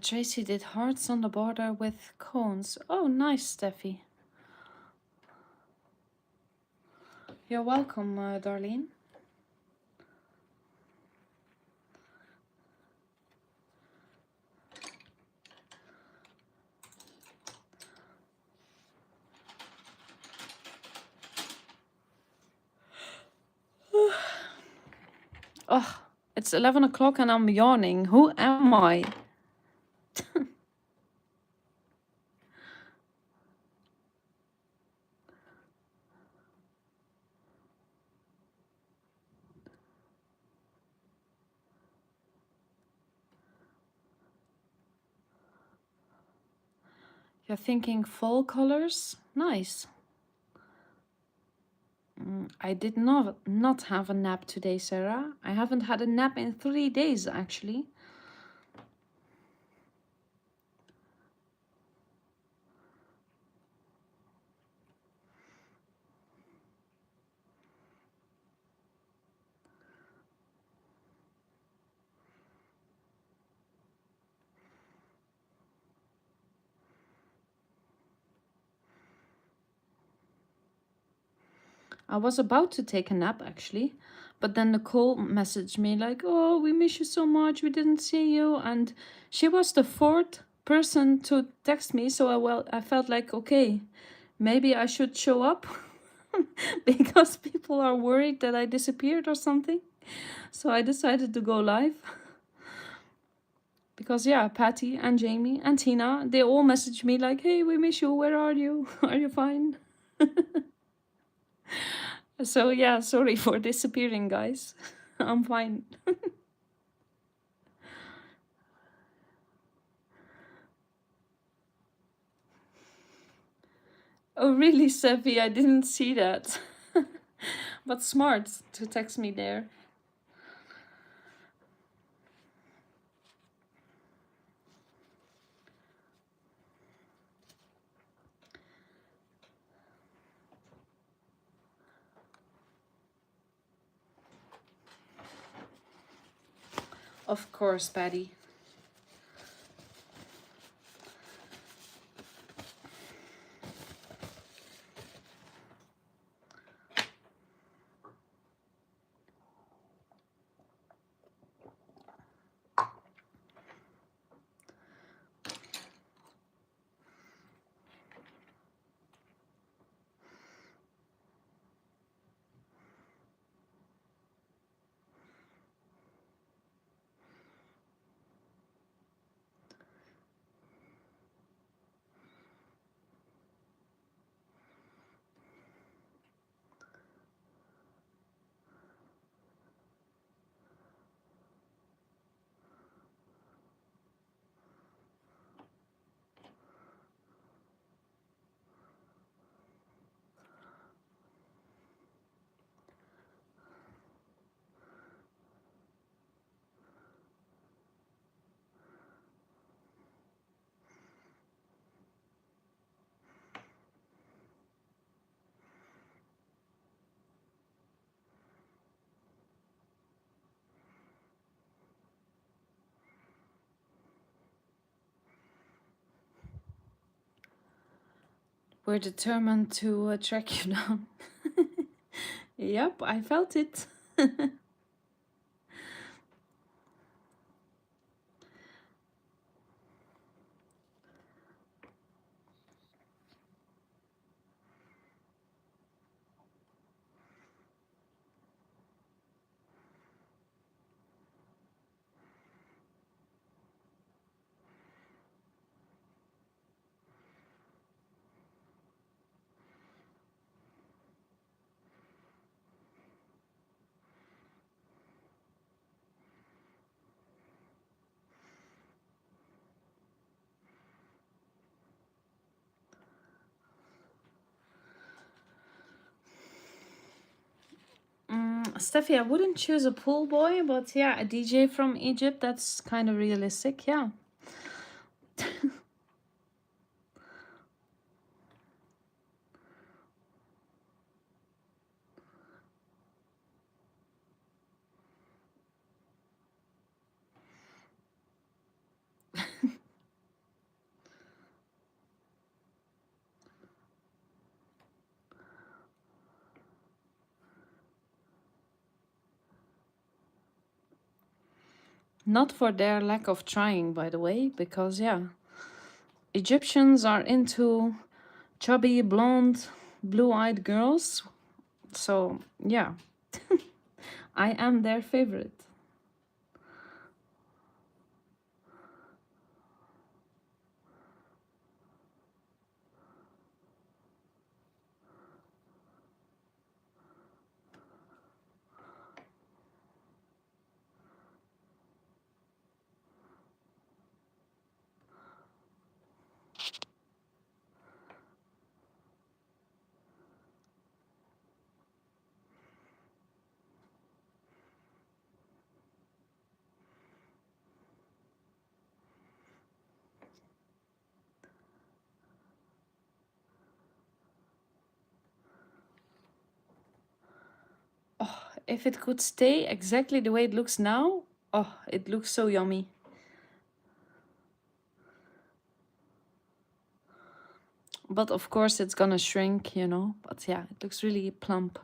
Tracy did hearts on the border with cones. Oh, nice, Steffi. You're welcome, Darlene. Oh, it's 11 o'clock and I'm yawning. Who am I? You're thinking fall colors? Nice. I did not have a nap today, Sarah. I haven't had a nap in 3 days, actually. I was about to take a nap, actually. But then Nicole messaged me like, oh, we miss you so much. We didn't see you. And she was the fourth person to text me. So I felt like, okay, Maybe I should show up because people are worried that I disappeared or something. So I decided to go live. Because yeah, Patty and Jamie and Tina, they all messaged me like, "Hey, we miss you. Where are you? Are you fine?" So yeah, sorry for disappearing, guys. I'm fine. Oh really, Sevi? I didn't see that. But smart to text me there. Of course, Patty. We're determined to track you down. Yep, I felt it. Steffi, I wouldn't choose a pool boy, but yeah, a DJ from Egypt, that's kind of realistic, yeah. Not for their lack of trying, by the way, because yeah, Egyptians are into chubby, blonde, blue-eyed girls. So yeah, I am their favorite. Oh, if it could stay exactly the way it looks now, oh, it looks so yummy. But of course it's gonna shrink, you know. But yeah, it looks really plump.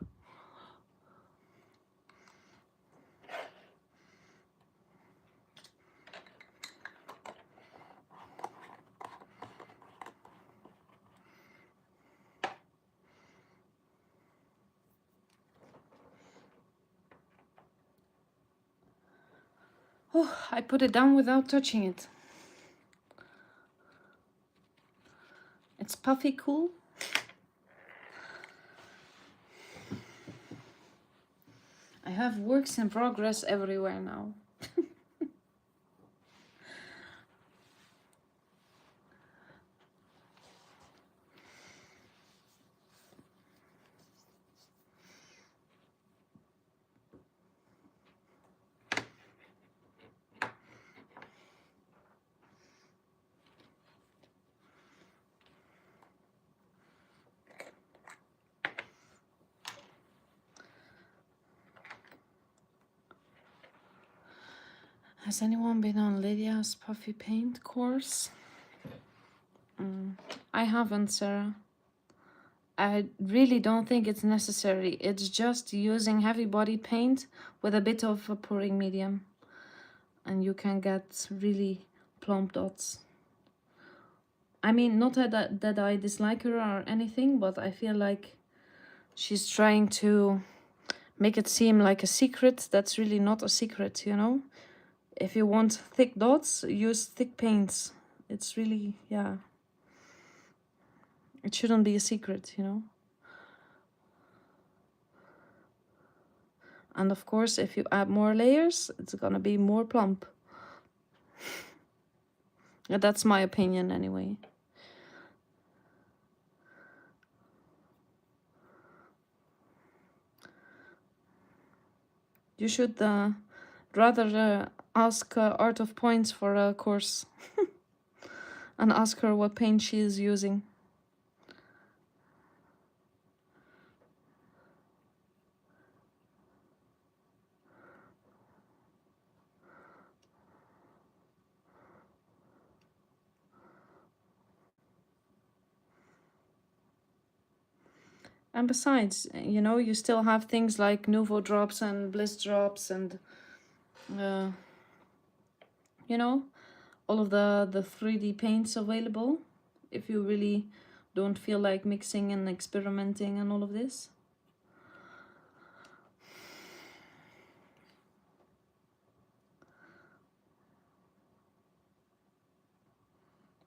Oh, I put it down without touching it. It's puffy cool. I have works in progress everywhere now. Has anyone been on Lydia's puffy paint course? I haven't, Sarah. I really don't think it's necessary. It's just using heavy body paint with a bit of a pouring medium. And you can get really plump dots. I mean, not that I dislike her or anything, but I feel like she's trying to make it seem like a secret that's really not a secret, you know? If you want thick dots, use thick paints. It's really, yeah. It shouldn't be a secret, you know? And of course, if you add more layers, it's gonna be more plump. Yeah, that's my opinion anyway. You should rather ask Art of Points for a course and ask her what paint she is using. And besides, you know, you still have things like Nouveau drops and Bliss drops and, you know, all of the 3D paints available if you really don't feel like mixing and experimenting and all of this.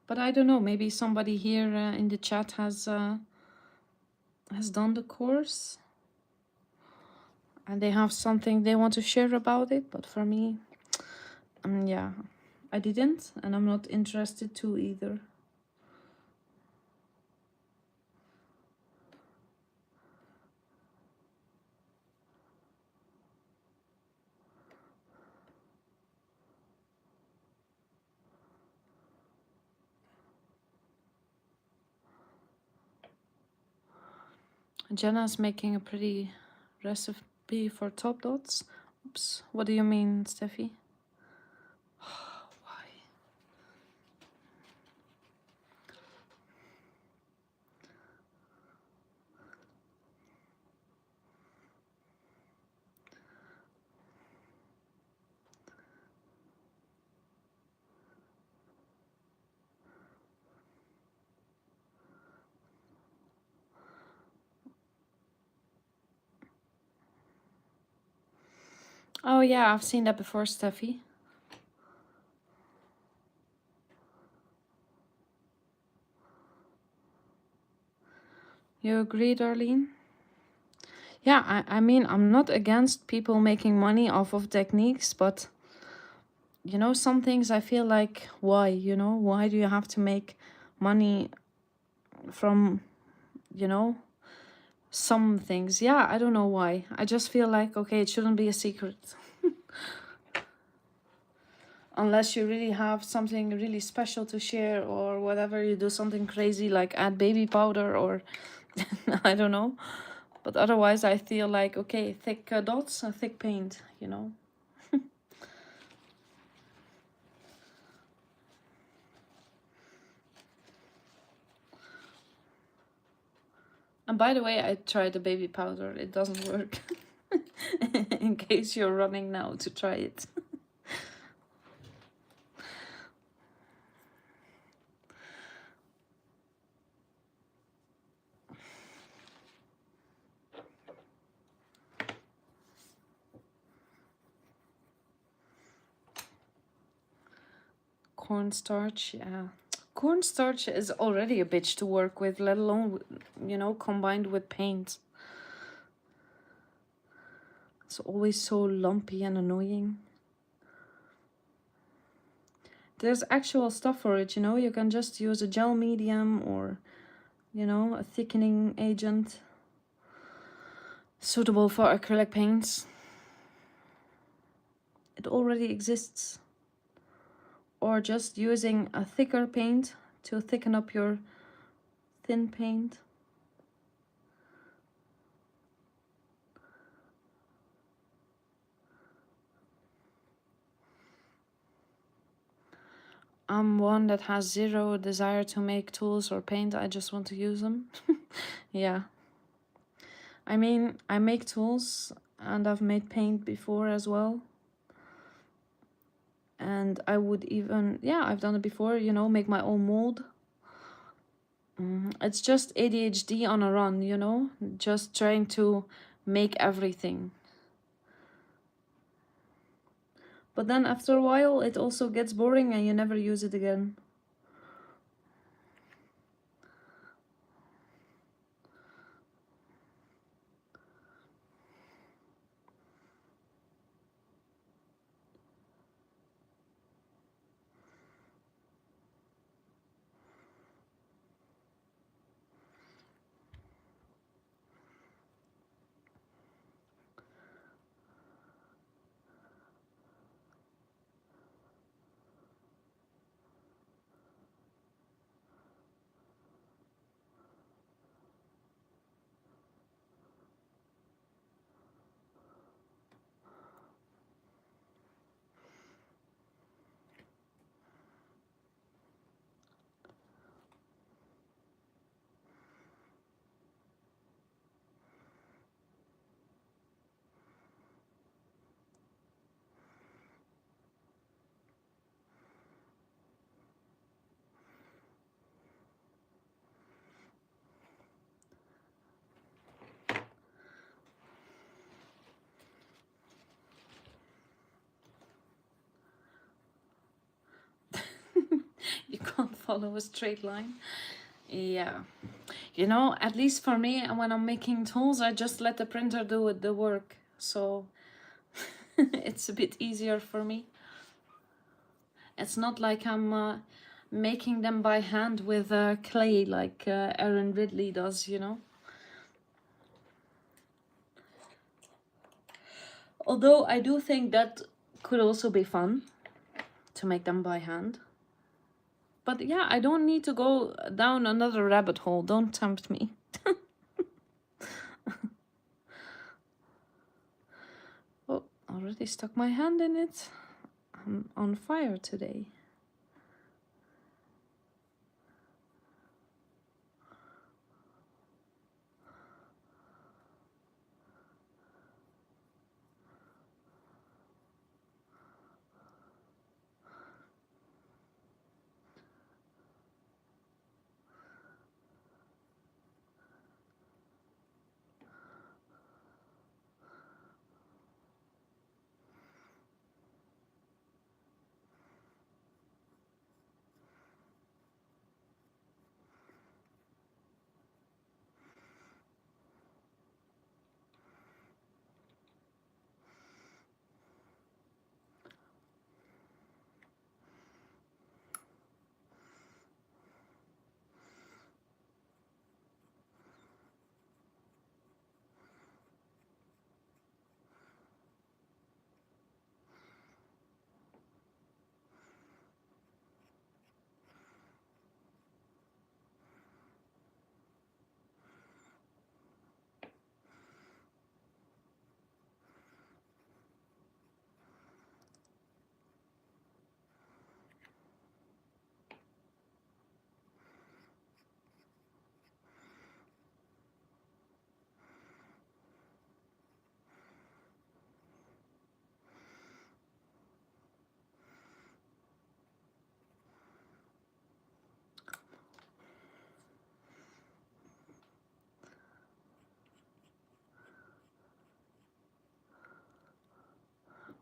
But I don't know, maybe somebody here in the chat has done the course and they have something they want to share about it. But for me, yeah, I didn't, and I'm not interested to either. Jenna's making a pretty recipe for top dots. Oops, what do you mean, Steffi? Why? Oh yeah, I've seen that before, Steffi. You agree, Darlene? Yeah, I mean, I'm not against people making money off of techniques, but, you know, some things I feel like, why, you know? Why do you have to make money from, you know, some things? Yeah, I don't know why. I just feel like, okay, it shouldn't be a secret. Unless you really have something really special to share or whatever, you do something crazy like add baby powder or I don't know. But otherwise, I feel like, okay, thick dots and thick paint, you know. And by the way, I tried the baby powder. It doesn't work. In case you're running now to try it. cornstarch, yeah. Cornstarch is already a bitch to work with, let alone, you know, combined with paint. It's always so lumpy and annoying. There's actual stuff for it, you know. You can just use a gel medium or, you know, a thickening agent suitable for acrylic paints. It already exists. Or just using a thicker paint to thicken up your thin paint. I'm one that has zero desire to make tools or paint. I just want to use them. Yeah. I mean, I make tools and I've made paint before as well. And I would even, yeah, I've done it before, you know, make my own mold. It's just ADHD on a run, you know, just trying to make everything. But then after a while, it also gets boring and you never use it again. You can't follow a straight line. Yeah. You know, at least for me, when I'm making tools, I just let the printer do the work. So it's a bit easier for me. It's not like I'm making them by hand with clay like Erin Ridley does, you know. Although I do think that could also be fun to make them by hand. But yeah, I don't need to go down another rabbit hole. Don't tempt me. Oh, already stuck my hand in it. I'm on fire today.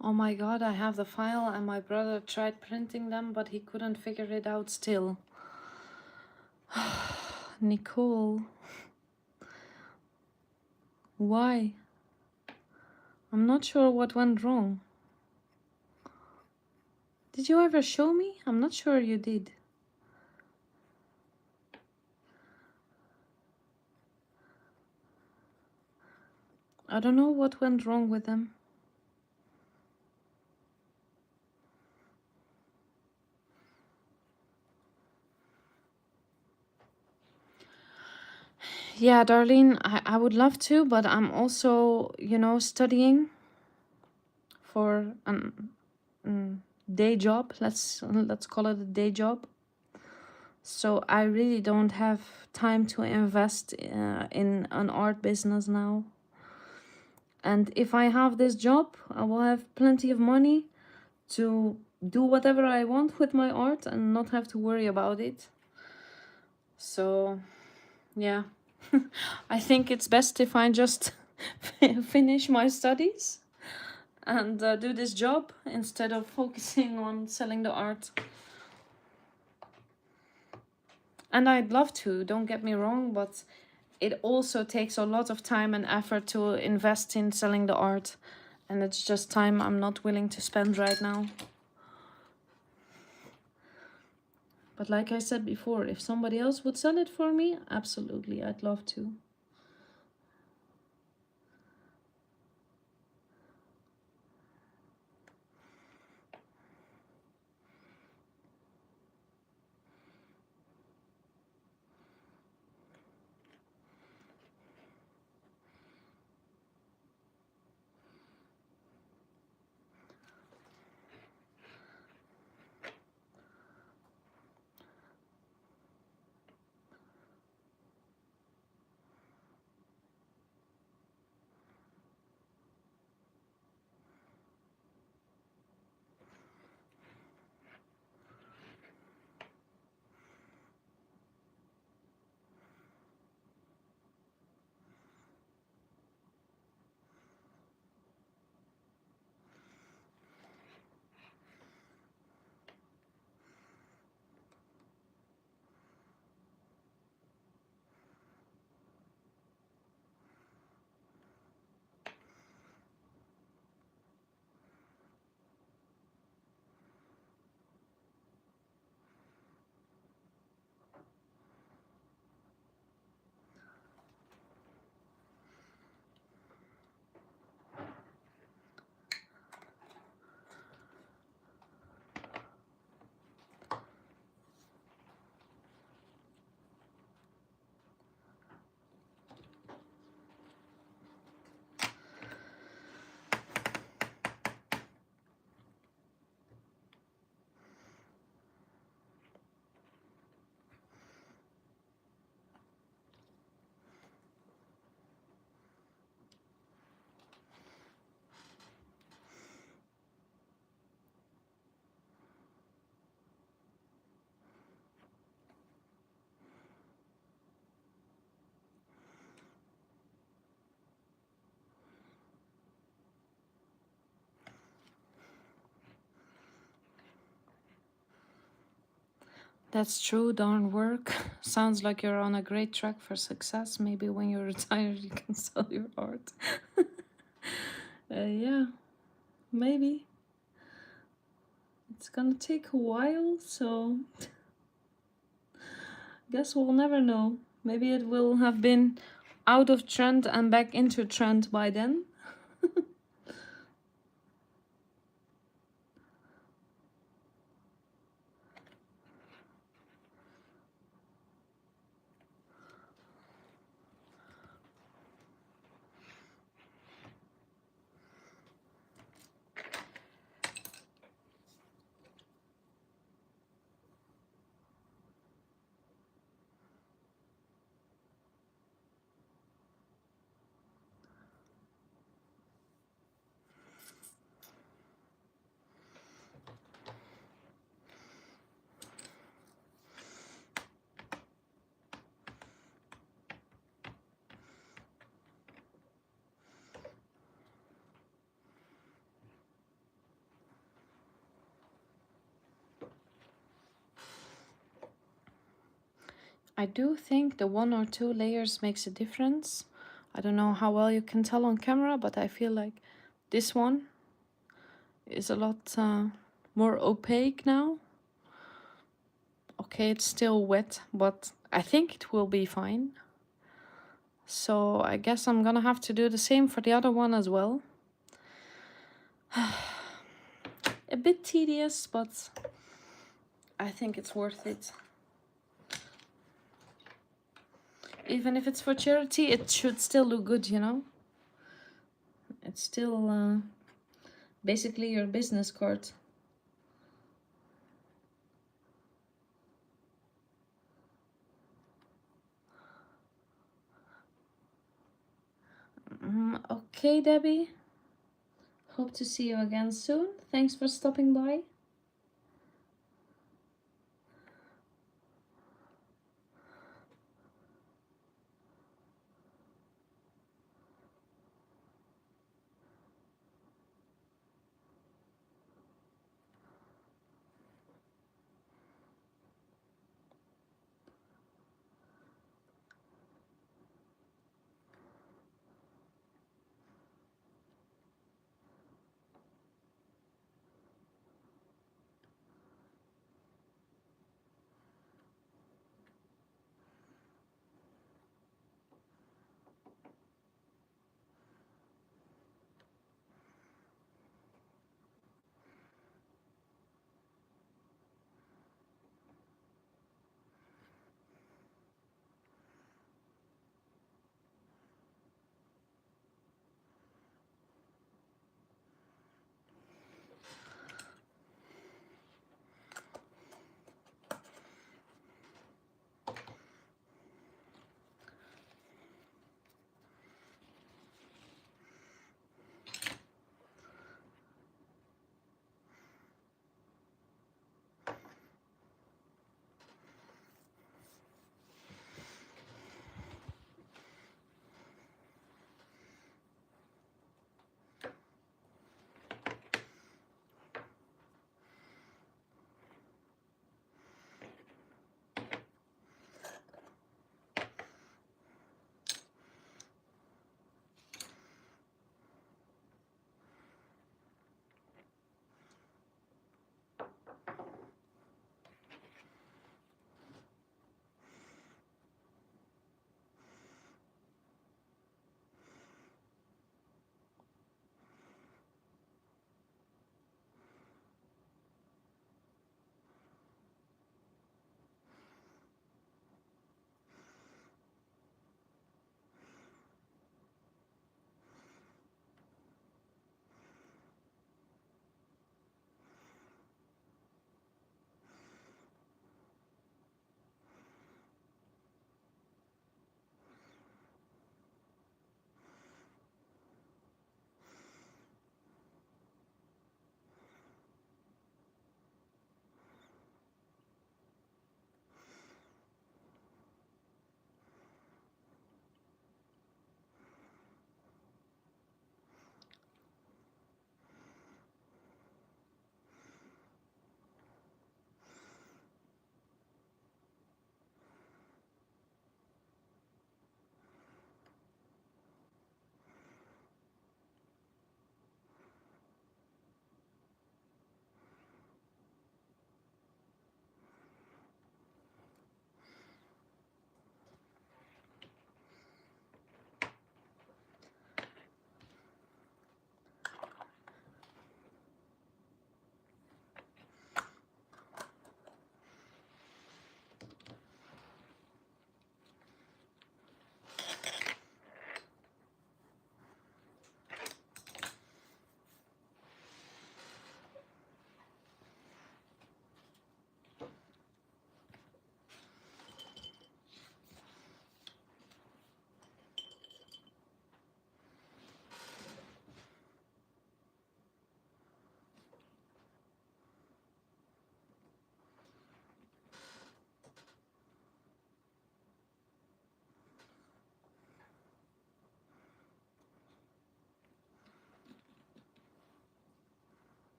Oh my god, I have the file and my brother tried printing them, but he couldn't figure it out still. Nicole, why? I'm not sure what went wrong. Did you ever show me? I'm not sure you did. I don't know what went wrong with them. Yeah, Darlene, I would love to, but I'm also, you know, studying for an day job. Let's call it a day job. So I really don't have time to invest in an art business now. And if I have this job, I will have plenty of money to do whatever I want with my art and not have to worry about it. So, yeah, I think it's best if I just finish my studies and do this job instead of focusing on selling the art. And I'd love to, don't get me wrong, but it also takes a lot of time and effort to invest in selling the art. And it's just time I'm not willing to spend right now. But like I said before, if somebody else would sell it for me, absolutely, I'd love to. That's true, darn work. Sounds like you're on a great track for success. Maybe when you're retired, you can sell your art. Yeah, maybe. It's gonna take a while, so guess we'll never know. Maybe it will have been out of trend and back into trend by then. I do think the 1 or 2 layers makes a difference. I don't know how well you can tell on camera, but I feel like this one is a lot more opaque now. Okay, it's still wet, but I think it will be fine. So I guess I'm gonna have to do the same for the other one as well. A bit tedious, but I think it's worth it. Even if it's for charity, it should still look good, you know? It's still basically your business card. Okay, Debbie. Hope to see you again soon. Thanks for stopping by.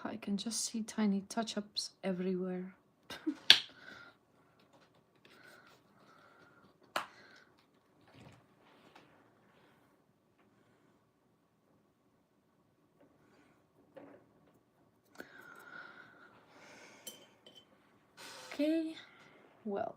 I can just see tiny touch-ups everywhere. Okay, well.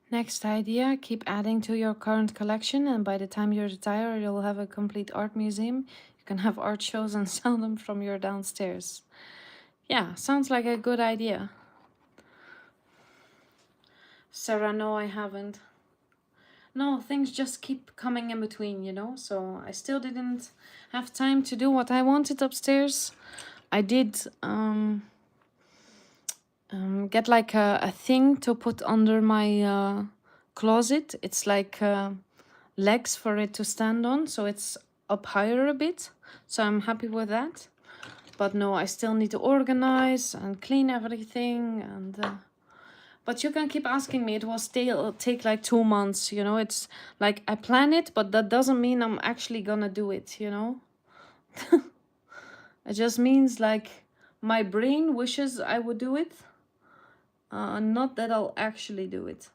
Next idea, keep adding to your current collection, and by the time you retire, you'll have a complete art museum. You can have art shows and sell them from your downstairs. Yeah, sounds like a good idea. Sarah, no, I haven't. No, things just keep coming in between, you know? So I still didn't have time to do what I wanted upstairs. I did get like a thing to put under my closet. It's like legs for it to stand on, so it's up higher a bit. So I'm happy with that. But no, I still need to organize and clean everything. And but you can keep asking me. It will still take like 2 months, you know? It's like I plan it, but that doesn't mean I'm actually gonna do it, you know? It just means like my brain wishes I would do it. Not that I'll actually do it.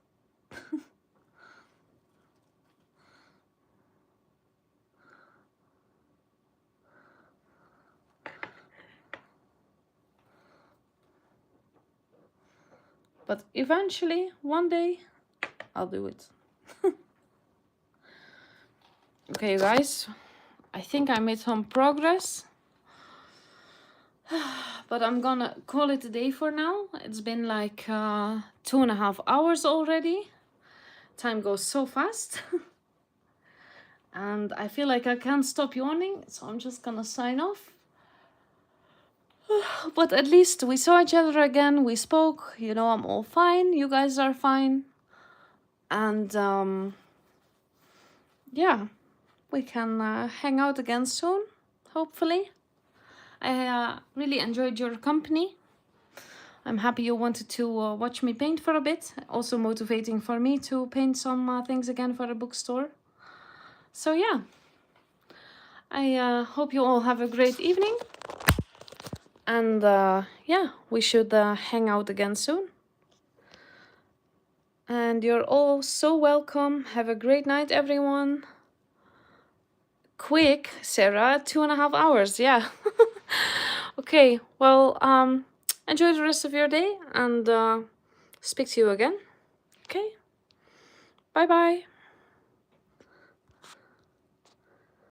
But eventually, one day, I'll do it. Okay, you guys, I think I made some progress. But I'm gonna call it a day for now. It's been like 2.5 hours already. Time goes so fast. And I feel like I can't stop yawning, so I'm just gonna sign off. But at least we saw each other again, we spoke, you know, I'm all fine, you guys are fine. And yeah, we can hang out again soon, hopefully. I really enjoyed your company. I'm happy you wanted to watch me paint for a bit. Also motivating for me to paint some things again for the bookstore. So yeah, I hope you all have a great evening. And yeah, we should hang out again soon. And you're all so welcome. Have a great night, everyone. Quick, Sarah, 2.5 hours, yeah. Okay, well, enjoy the rest of your day and speak to you again. Okay, bye-bye.